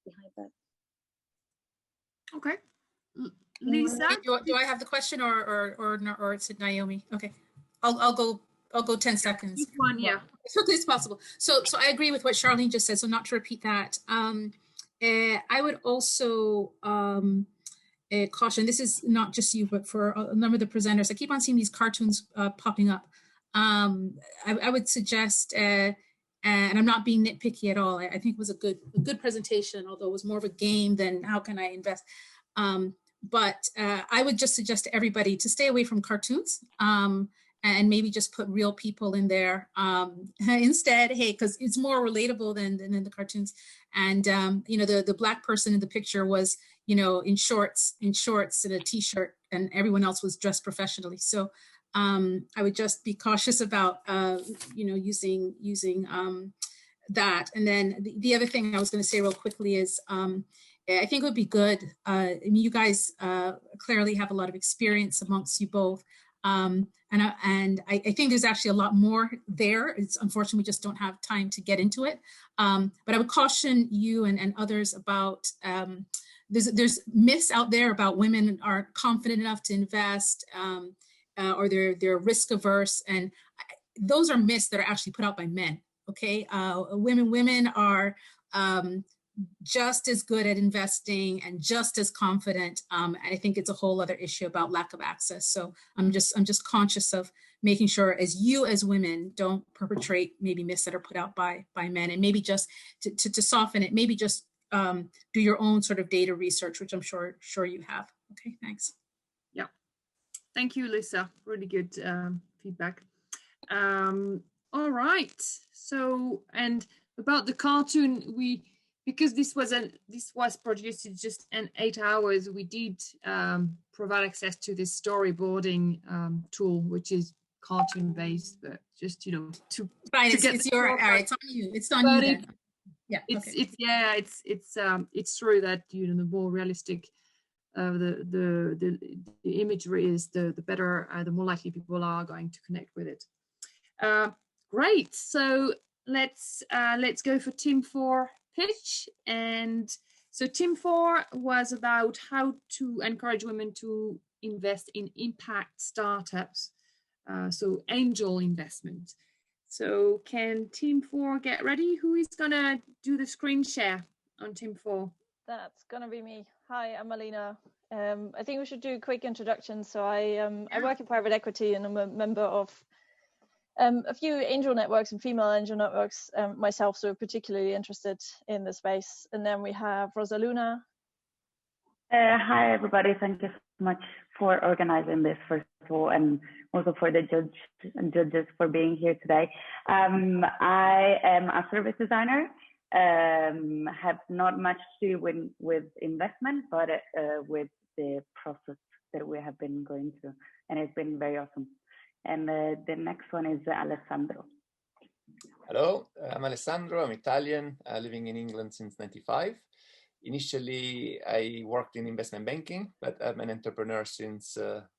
behind that. Okay. Lisa, do I have the question or it's Naomi? Okay, I'll go 10 seconds. One, yeah, as quickly as possible. So I agree with what Charlene just said. So not to repeat that. I would also caution. This is not just you, but for a number of the presenters. I keep on seeing these cartoons popping up. I would suggest, and I'm not being nitpicky at all. I think it was a good presentation, although it was more of a game than how can I invest. But I would just suggest to everybody to stay away from cartoons and maybe just put real people in there instead. Hey, because it's more relatable than the cartoons. And the black person in the picture was in shorts and a t-shirt, and everyone else was dressed professionally. So I would just be cautious about using that. And then the other thing I was going to say real quickly is I think it would be good. You guys clearly have a lot of experience amongst you both. And I think there's actually a lot more there. It's unfortunately we just don't have time to get into it. But I would caution you and others about there's myths out there about women aren't confident enough to invest, or they're risk averse, and those are myths that are actually put out by men. Okay, women are just as good at investing and just as confident. And I think it's a whole other issue about lack of access. So I'm just conscious of making sure as women don't perpetrate maybe myths that are put out by men, and maybe just to soften it, maybe just do your own sort of data research, which I'm sure you have. Okay, thanks. Yeah, thank you, Lisa. Really good feedback. All right. So, and about the cartoon, because this was produced in just in 8 hours, we did provide access to this storyboarding tool, which is cartoon based, but just it's on you. It's on you then. Yeah, it's true that the more realistic the imagery is, the better, the more likely people are going to connect with it. Great. So let's go for Team 4 pitch. And so Team 4 was about how to encourage women to invest in impact startups. So angel investment. So can Team 4 get ready? Who is gonna do the screen share on Team 4? That's gonna be me. Hi, I'm Alina. I think we should do a quick introduction. So I work in private equity, and I'm a member of a few angel networks and female angel networks myself, so particularly interested in the space. And then we have Rosaluna. Hi, everybody. Thank you so much for organizing this, first of all, and also for the judges for being here today. I am a service designer, have not much to do with investment, but with the process that we have been going through, and it's been very awesome. And the next one is Alessandro. Hello, I'm Alessandro. I'm Italian, living in England since '95. Initially, I worked in investment banking, but I'm an entrepreneur since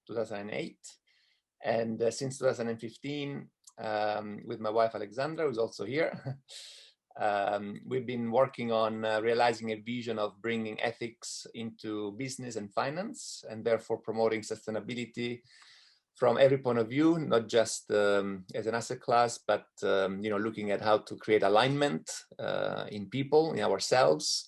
2008. And since 2015, with my wife, Alexandra, who's also here, we've been working on realizing a vision of bringing ethics into business and finance, and therefore promoting sustainability from every point of view, not just as an asset class, but looking at how to create alignment in people, in ourselves,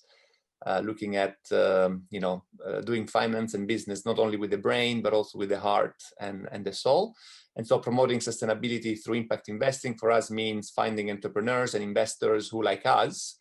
looking at doing finance and business not only with the brain but also with the heart and the soul. And so promoting sustainability through impact investing for us means finding entrepreneurs and investors who, like us,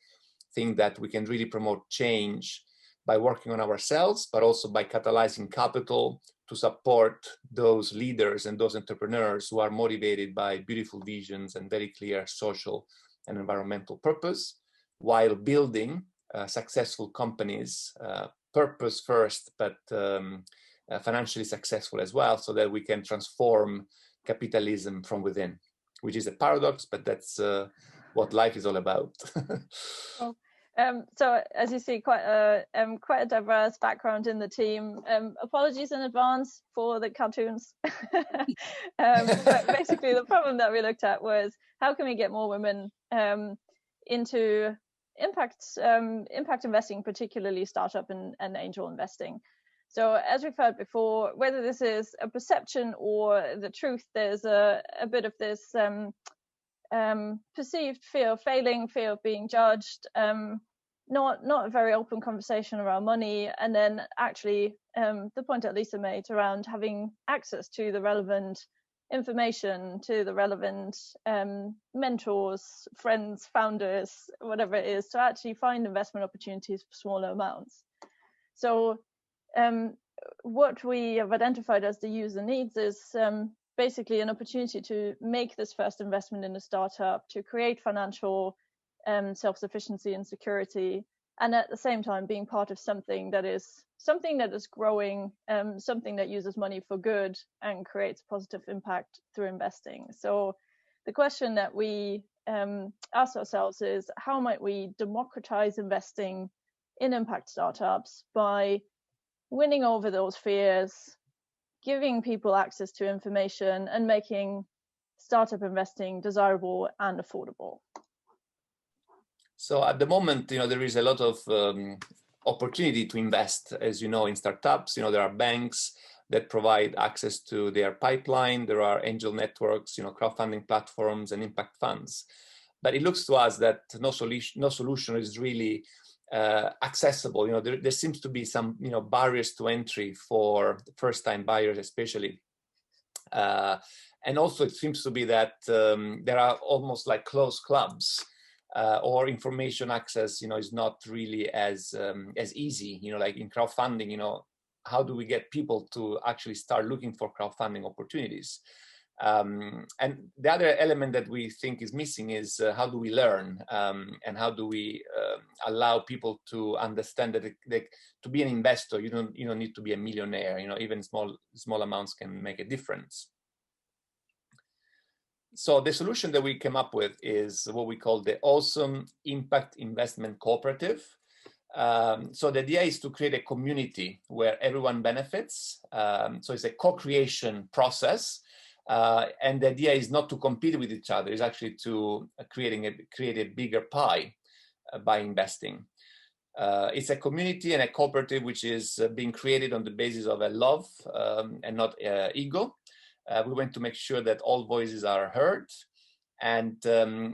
think that we can really promote change by working on ourselves, but also by catalyzing capital to support those leaders and those entrepreneurs who are motivated by beautiful visions and very clear social and environmental purpose, while building successful companies, purpose first, but financially successful as well, so that we can transform capitalism from within, which is a paradox, but that's what life is all about. Oh. So as you see, quite a diverse background in the team. Apologies in advance for the cartoons. But basically, the problem that we looked at was how can we get more women into impact investing, particularly startup and angel investing. So as we've heard before, whether this is a perception or the truth, there's a bit of this perceived fear of failing, fear of being judged, not a very open conversation around money, and then actually the point that Lisa made around having access to the relevant information, to the relevant mentors, friends, founders, whatever it is, to actually find investment opportunities for smaller amounts. So what we have identified as the user needs is basically an opportunity to make this first investment in a startup, to create financial self-sufficiency and security, and at the same time being part of something that is growing, something that uses money for good and creates positive impact through investing. So the question that we ask ourselves is, how might we democratize investing in impact startups by winning over those fears, giving people access to information, and making startup investing desirable and affordable? So at the moment, there is a lot of opportunity to invest, as you know, in startups. There are banks that provide access to their pipeline. There are angel networks, crowdfunding platforms and impact funds. But it looks to us that no solution is really accessible. There seems to be some, barriers to entry for first-time buyers, especially. And also it seems to be that there are almost like closed clubs. Or information access, is not really as easy. Like in crowdfunding, how do we get people to actually start looking for crowdfunding opportunities? And the other element that we think is missing is how do we learn, and how do we allow people to understand that to be an investor, you don't need to be a millionaire. Even small amounts can make a difference. So the solution that we came up with is what we call the Awesome Impact Investment Cooperative. So the idea is to create a community where everyone benefits. So it's a co-creation process. And the idea is not to compete with each other. It's actually to create a bigger pie by investing. It's a community and a cooperative which is being created on the basis of a love and not ego. We want to make sure that all voices are heard, and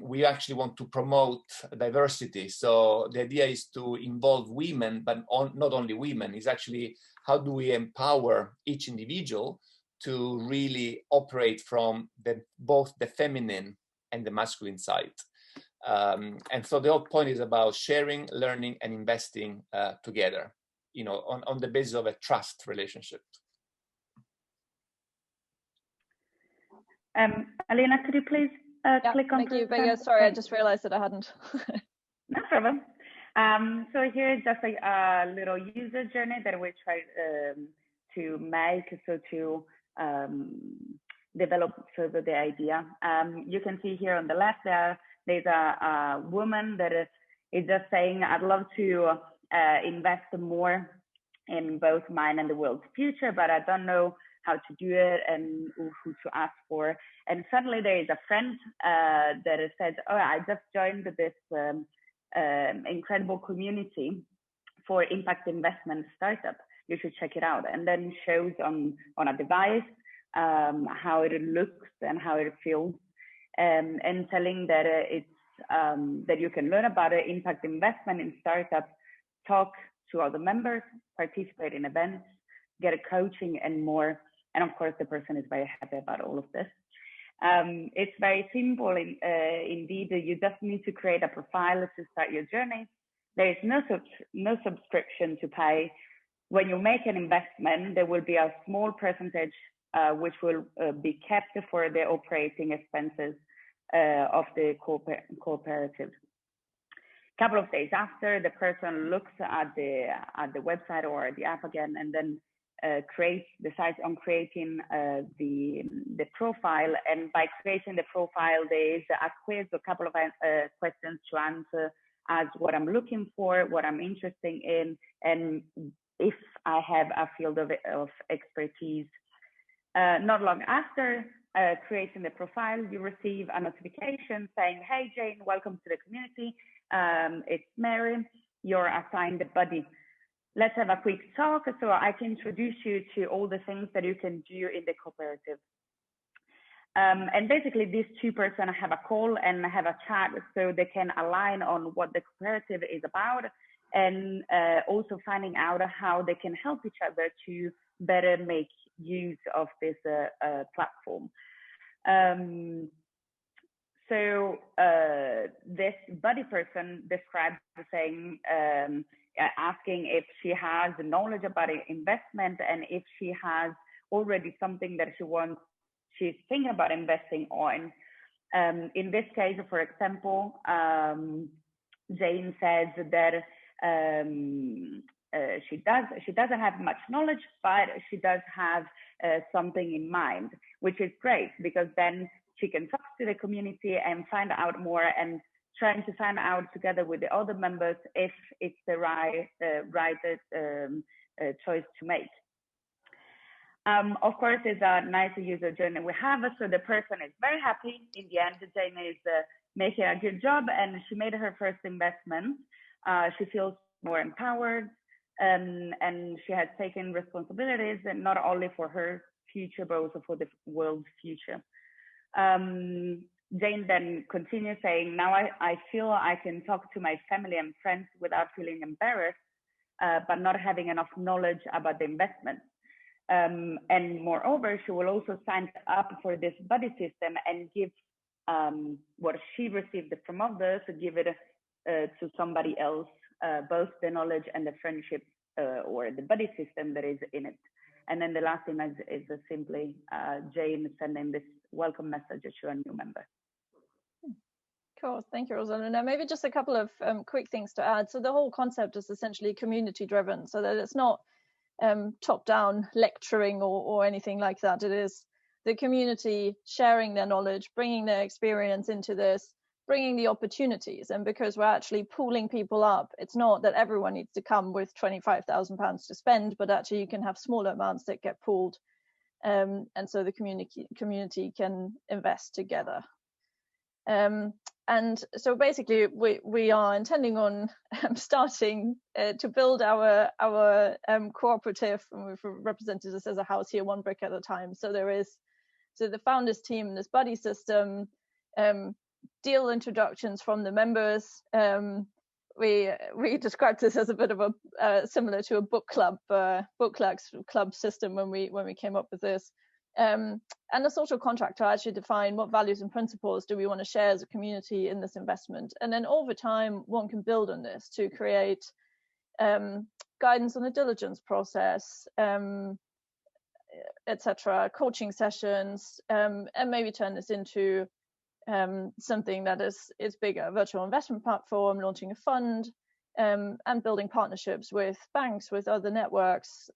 we actually want to promote diversity. So the idea is to involve women, but not only women. It's actually how do we empower each individual to really operate from both the feminine and the masculine side. And so the whole point is about sharing, learning, and investing together. on the basis of a trust relationship. Alina, could you please click on? Thank you, Vega. Sorry, I just realized that I hadn't. No problem. So here is just a little user journey that we try to make, so to develop further the idea. You can see here on the left there's a woman that is just saying, I'd love to invest more in both mine and the world's future, but I don't know how to do it and who to ask for. And suddenly there is a friend that says, oh, I just joined this incredible community for impact investment startup. You should check it out. And then shows on a device how it looks and how it feels, and telling that it's that you can learn about impact investment in startups, talk to other members, participate in events, get a coaching and more. And of course, the person is very happy about all of this. It's very simple. Indeed, you just need to create a profile to start your journey. There is no subscription to pay. When you make an investment, there will be a small percentage which will be kept for the operating expenses of the cooperative. A couple of days after, the person looks at the website or the app again, and then decides on creating the profile. And by creating the profile, there is a quiz, a couple of questions to answer, as what I'm looking for, what I'm interested in, and if I have a field of expertise. Not long after creating the profile, you receive a notification saying, hey, Jane, welcome to the community. It's Mary, you're assigned a buddy. Let's have a quick talk so I can introduce you to all the things that you can do in the cooperative. And basically, these two persons have a call and have a chat so they can align on what the cooperative is about, and also finding out how they can help each other to better make use of this platform. So this buddy person describes saying, asking if she has knowledge about investment and if she has already something that she's thinking about investing on. In this case, for example, Jane says that she doesn't have much knowledge, but she does have something in mind, which is great, because then she can talk to the community and find out more, and trying to find out together with the other members if it's the right choice to make. Of course, it's a nice user journey we have, so the person is very happy. In the end, Jane is making a good job, and she made her first investment. She feels more empowered, and she has taken responsibilities, and not only for her future, but also for the world's future. Jane then continues saying, now I feel I can talk to my family and friends without feeling embarrassed, but not having enough knowledge about the investment. And moreover, she will also sign up for this buddy system and give what she received from others, to give it to somebody else, both the knowledge and the friendship or the buddy system that is in it. And then the last thing is simply Jane sending this welcome message to a new member. Cool, thank you, Rosanna. Now, maybe just a couple of quick things to add. So the whole concept is essentially community driven, so that it's not top-down lecturing or anything like that. It is the community sharing their knowledge, bringing their experience into this, bringing the opportunities. And because we're actually pooling people up, it's not that everyone needs to come with £25,000 to spend, but actually you can have smaller amounts that get pooled, and so the community can invest together. And so basically we are intending on starting to build our cooperative, and we've represented this as a house here, one brick at a time. So the founders team, this buddy system, deal introductions from the members. We described this as a bit of a similar to a book club system when we came up with this. And a social contract to actually define what values and principles do we want to share as a community in this investment. And then over time, one can build on this to create guidance on the diligence process, etc., coaching sessions, and maybe turn this into something that is bigger, a virtual investment platform, launching a fund, and building partnerships with banks, with other networks,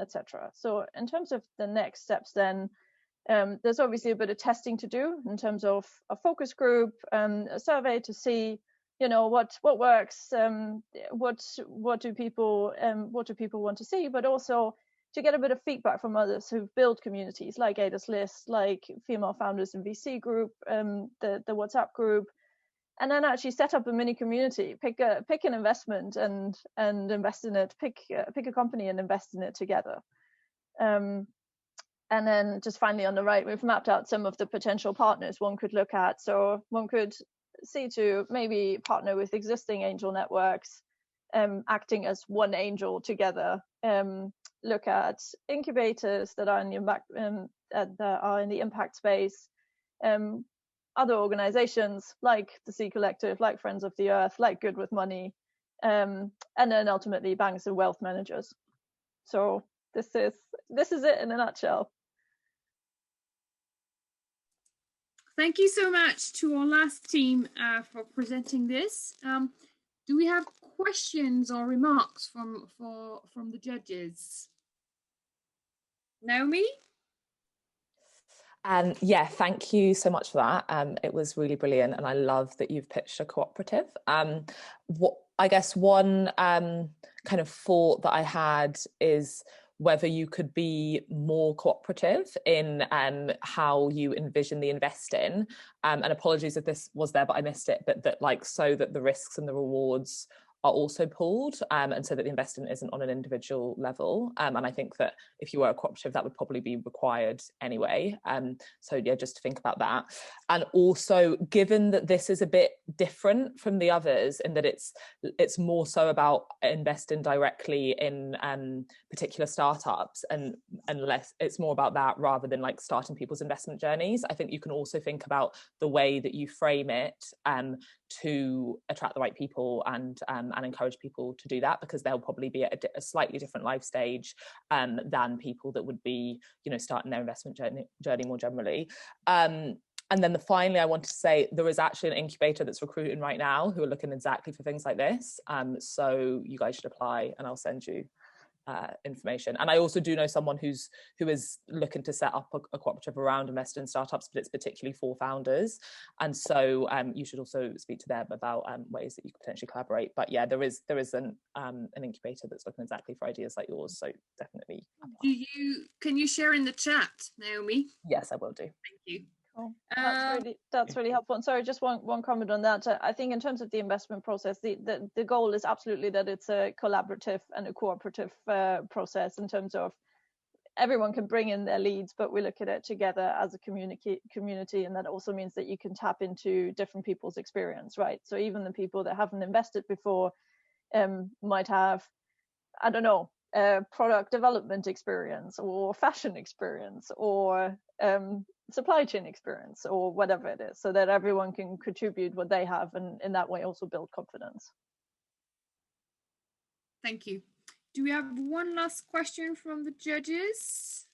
etc. So in terms of the next steps then, there's obviously a bit of testing to do in terms of a focus group, a survey to see, you know, what works, what do people want to see, but also to get a bit of feedback from others who've built communities like Ada's List, like Female Founders in VC group, the WhatsApp group, and then actually set up a mini community. Pick an investment and invest in it. Pick a company and invest in it together. And then just finally on the right, we've mapped out some of the potential partners one could look at. So one could see to maybe partner with existing angel networks, acting as one angel together. Look at incubators that are in the impact space, other organizations like the Sea Collective, like Friends of the Earth, like Good with Money, and then ultimately banks and wealth managers. So this is it in a nutshell. Thank you so much to our last team for presenting this. Do we have questions or remarks from the judges? Naomi? Yeah, thank you so much for that. It was really brilliant, and I love that you've pitched a cooperative. What I guess one kind of thought that I had is whether you could be more cooperative in how you envision the investing. And apologies if this was there, but I missed it. But that so that the risks and the rewards are also pooled, and so that the investment isn't on an individual level. And I think that if you were a cooperative, that would probably be required anyway. So yeah, just to think about that. And also, given that this is a bit different from the others in that it's more so about investing directly in particular startups and less, it's more about that rather than like starting people's investment journeys. I think you can also think about the way that you frame it to attract the right people and encourage people to do that, because they'll probably be at a slightly different life stage than people that would be, you know, starting their investment journey more generally. And then finally, I want to say there is actually an incubator that's recruiting right now who are looking exactly for things like this. So you guys should apply, and I'll send you information. And I also do know someone who is looking to set up a cooperative around investing in startups, but it's particularly for founders. And so you should also speak to them about ways that you could potentially collaborate. But yeah, there is an incubator that's looking exactly for ideas like yours. So definitely apply. Can you share in the chat, Naomi? Yes, I will do. Thank you. Cool. That's really helpful. And sorry, just one comment on that. I think in terms of the investment process, the goal is absolutely that it's a collaborative and a cooperative process in terms of everyone can bring in their leads, but we look at it together as a community, and that also means that you can tap into different people's experience, right? So even the people that haven't invested before might have, I don't know, product development experience or fashion experience or supply chain experience or whatever it is, so that everyone can contribute what they have and in that way also build confidence. Thank you. Do we have one last question from the judges?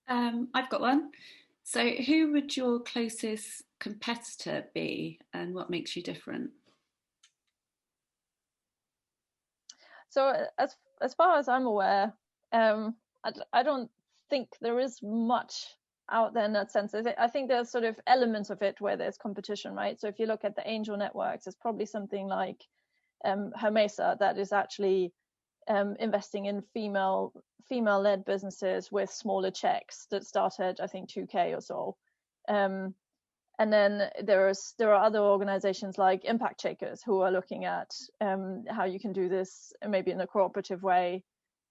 I've got one. So who would your closest competitor be, and what makes you different? So as far as I'm aware, I don't think there is much out there in that sense. I think there's sort of elements of it where there's competition, right? So if you look at the angel networks, it's probably something like Hermesa that is actually investing in female-led businesses with smaller checks that started, I think, 2K or so. And then there are other organizations like Impact Shakers who are looking at how you can do this maybe in a cooperative way.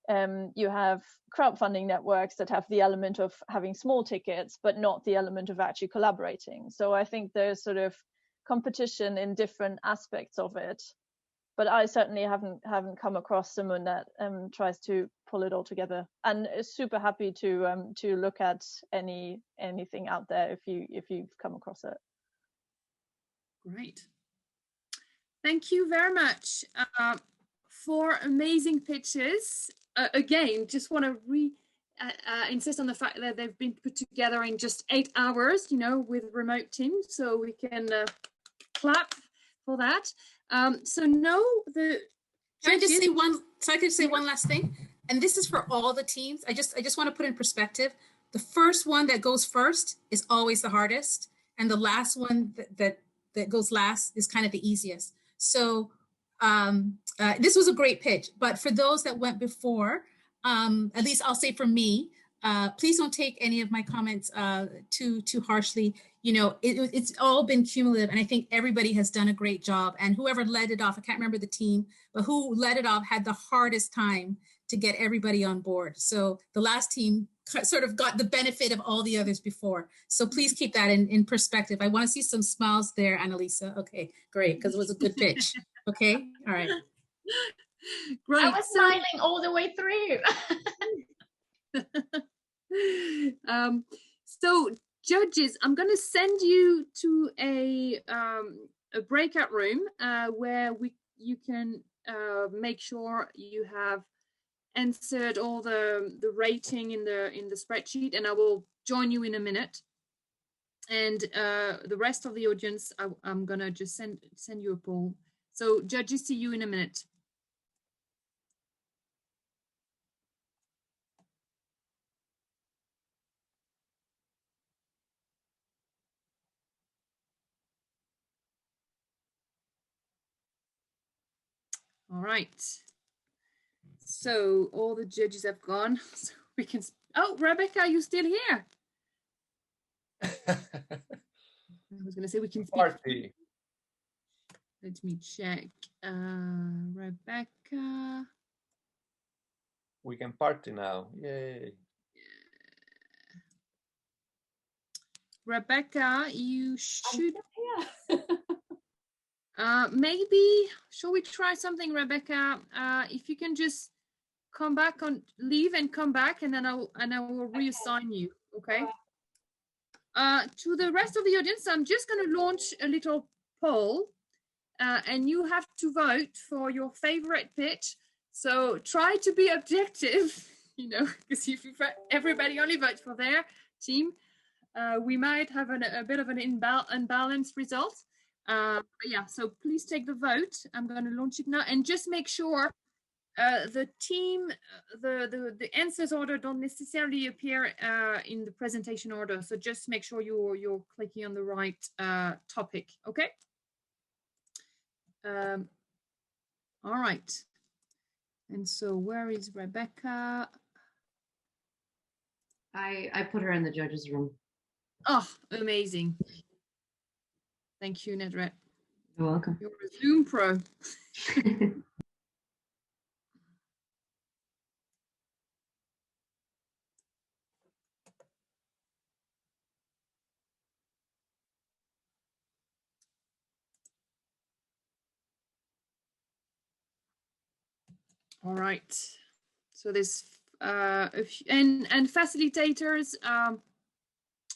You have crowdfunding networks that have the element of having small tickets, but not the element of actually collaborating. So I think there's sort of competition in different aspects of it. But I certainly haven't come across someone that tries to pull it all together, and is super happy to look at anything out there if you've come across it. Great. Thank you very much 4 amazing pitches. Again, just want to insist on the fact that they've been put together in just 8 hours, with remote teams. So we can clap for that. So no, Can I just say one? So I could say one last thing, and this is for all the teams. I just want to put in perspective. The first one that goes first is always the hardest, and the last one that goes last is kind of the easiest. So this was a great pitch, but for those that went before, at least I'll say for me, please don't take any of my comments too harshly. It's all been cumulative, and I think everybody has done a great job. And whoever led it off, I can't remember the team, but who led it off had the hardest time to get everybody on board. So the last team sort of got the benefit of all the others before. So please keep that in perspective. I want to see some smiles there, Annalisa. Okay, great, because it was a good pitch. Okay, all right. Great. I was smiling all the way through. So judges, I'm going to send you to a breakout room where you can make sure you have answered all the rating in the spreadsheet, and I will join you in a minute. And the rest of the audience, I'm gonna just send you a poll. So judges, see you in a minute. All right. So all the judges have gone. So we can. Oh, Rebecca, are you still here? I was going to say we can speak. Party. Let me check. Rebecca. We can party now. Yay. Rebecca, you should. Maybe shall we try something, Rebecca? If you can just come back leave and come back, and then I will reassign you. Okay. To the rest of the audience, I'm just going to launch a little poll, and you have to vote for your favorite pitch. So try to be objective, because if everybody only votes for their team, we might have a bit of an unbalanced result. But yeah, so please take the vote. I'm going to launch it now, and just make sure the team, the answers order don't necessarily appear in the presentation order. So just make sure you're clicking on the right topic. Okay. All right. And so where is Rebecca? I put her in the judges room. Oh, amazing. Thank you, Nedret. You're welcome. You're a Zoom pro. All right. So there's and facilitators,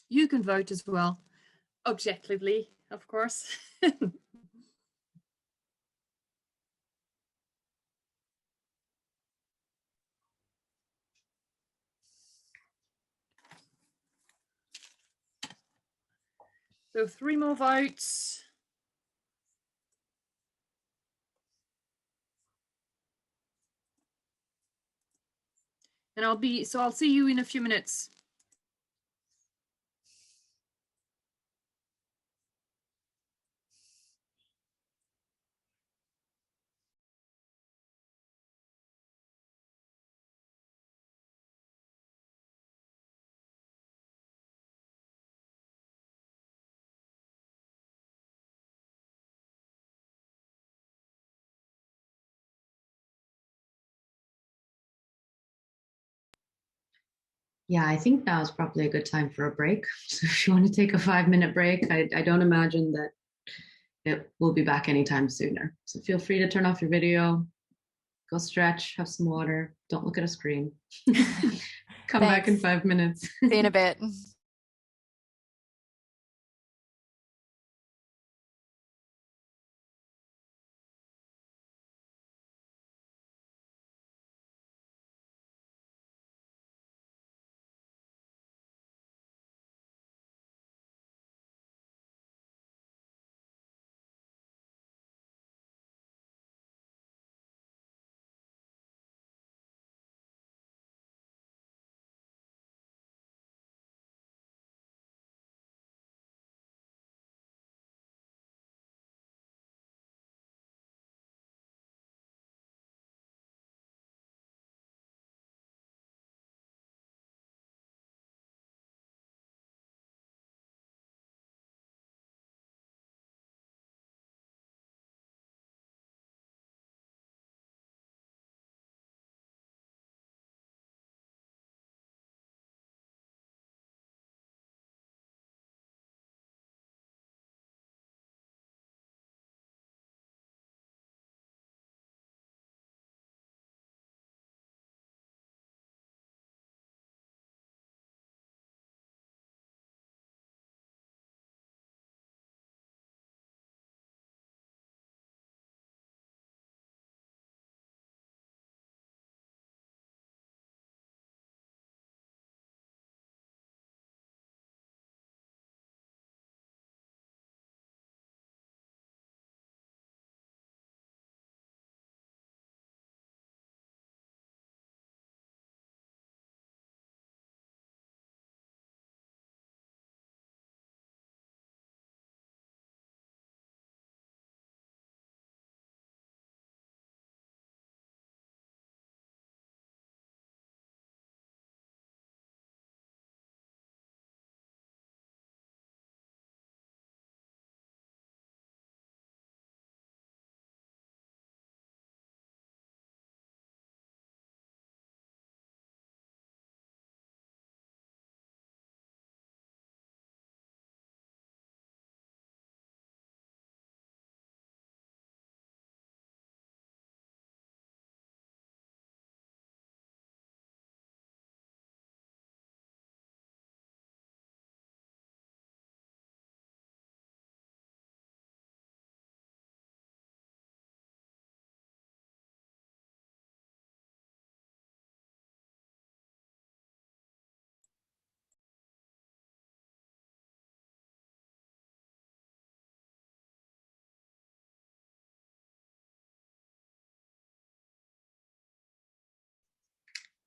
you can vote as well, objectively, of course. So 3 more votes. And I'll see you in a few minutes. Yeah, I think now is probably a good time for a break. So if you want to take a 5-minute break, I don't imagine that it will be back anytime sooner. So feel free to turn off your video, go stretch, have some water, don't look at a screen. Come back in 5 minutes. See you in a bit.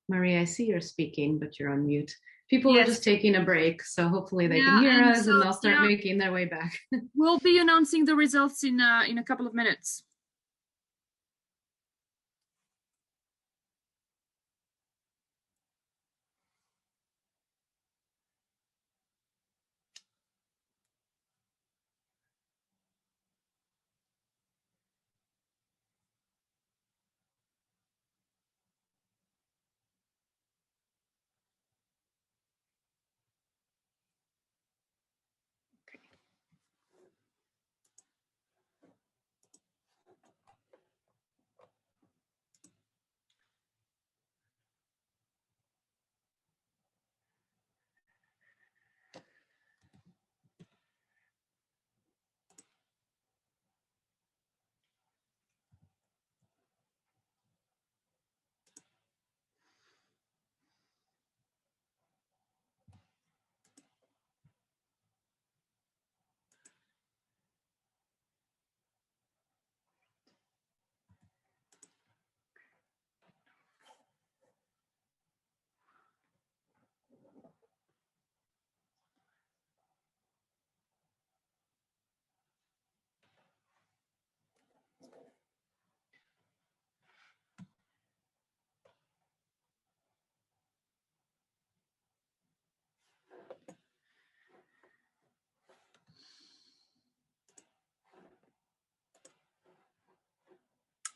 Marie, I see you're speaking, but you're on mute. People are just taking a break, so hopefully they can hear us and they'll start making their way back. We'll be announcing the results in a couple of minutes.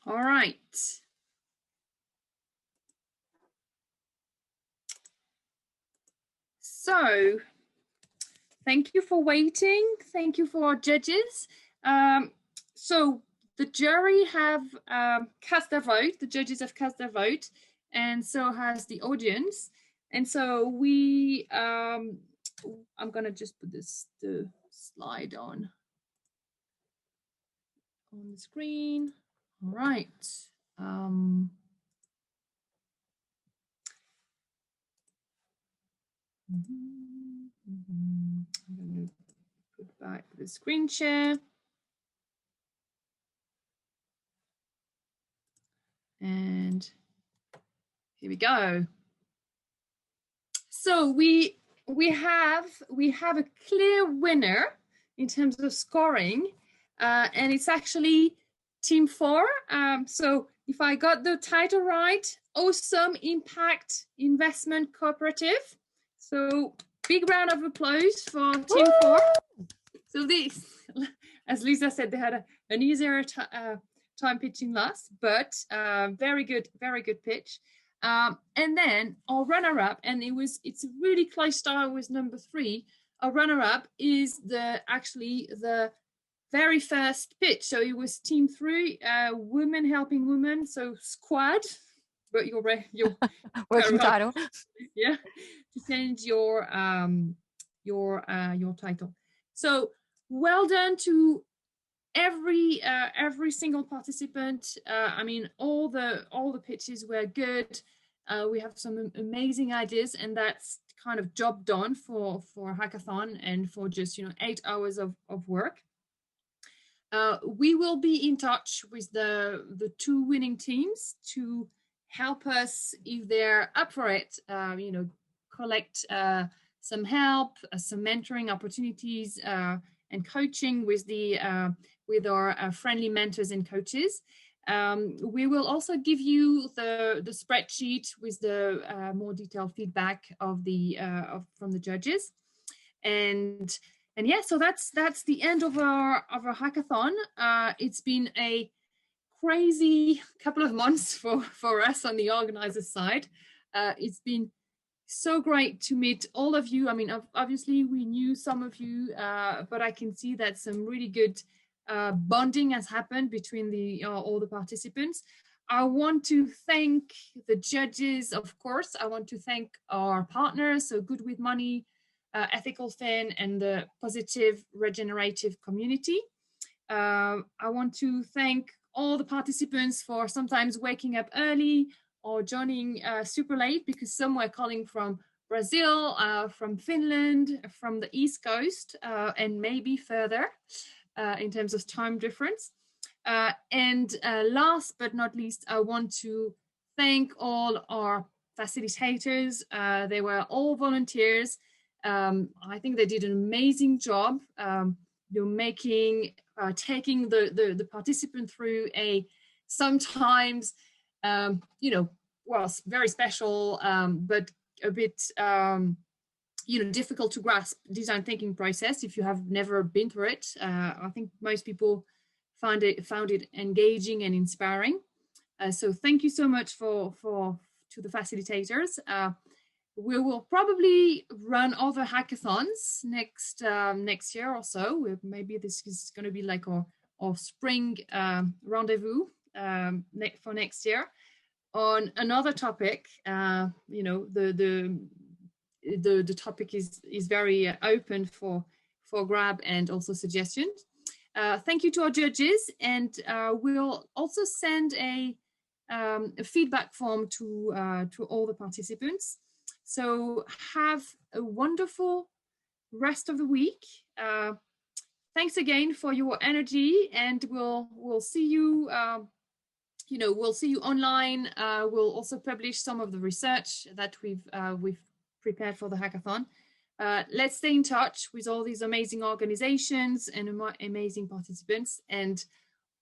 All right. So, thank you for waiting. Thank you for our judges. So the jury have cast their vote. The judges have cast their vote, and so has the audience. And so we, I'm gonna just put the slide on the screen. All right. I'm going to put back the screen share. And here we go. So we have a clear winner in terms of scoring, and it's actually Team 4. So if I got the title right, Awesome Impact Investment Cooperative. So big round of applause for Team 4. So this, as Lisa said, they had an easier time pitching last, but very good pitch. And then our runner-up, and it's a really close style with number 3. Our runner-up is actually the very first pitch. So it was Team 3, Women Helping Women, so squad. But your working title. Yeah, to change your title. So well done to every single participant. I mean, all the pitches were good. We have some amazing ideas, and that's kind of job done for a hackathon and for just 8 hours of work. We will be in touch with the 2 winning teams to help us, if they're up for it, collect some help, some mentoring opportunities, and coaching with our friendly mentors and coaches. We will also give you the spreadsheet with the more detailed feedback from the judges, and yeah, so that's the end of our hackathon. It's been a crazy couple of months for us on the organizer side. It's been so great to meet all of you. I mean, obviously we knew some of you, but I can see that some really good bonding has happened between all the participants. I want to thank the judges, of course. I want to thank our partners, so Good with Money, Ethical Fin, and the Positive Regenerative Community. I want to thank all the participants for sometimes waking up early or joining super late, because some were calling from Brazil, from Finland, from the East Coast, and maybe further in terms of time difference. And last but not least, I want to thank all our facilitators. They were all volunteers. I think they did an amazing job. Taking the participant through a sometimes very special but a bit difficult to grasp design thinking process if you have never been through it. I think most people found it engaging and inspiring. So thank you so much to the facilitators. We will probably run other hackathons next year or so. Maybe this is going to be like our spring rendezvous for next year on another topic. The topic is very open for grab and also suggestions. Thank you to our judges, and we'll also send a feedback form to all the participants. So have a wonderful rest of the week. Thanks again for your energy, and we'll see you. We'll see you online. We'll also publish some of the research that we've prepared for the hackathon. Let's stay in touch with all these amazing organizations and amazing participants, and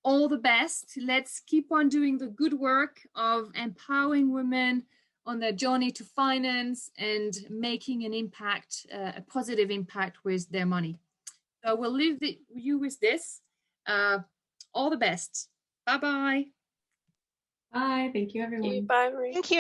all the best. Let's keep on doing the good work of empowering women on their journey to finance and making an impact, a positive impact with their money. So we'll leave you with this. All the best. Bye-bye. Bye. Thank you, everyone. Bye, Marie. Thank you.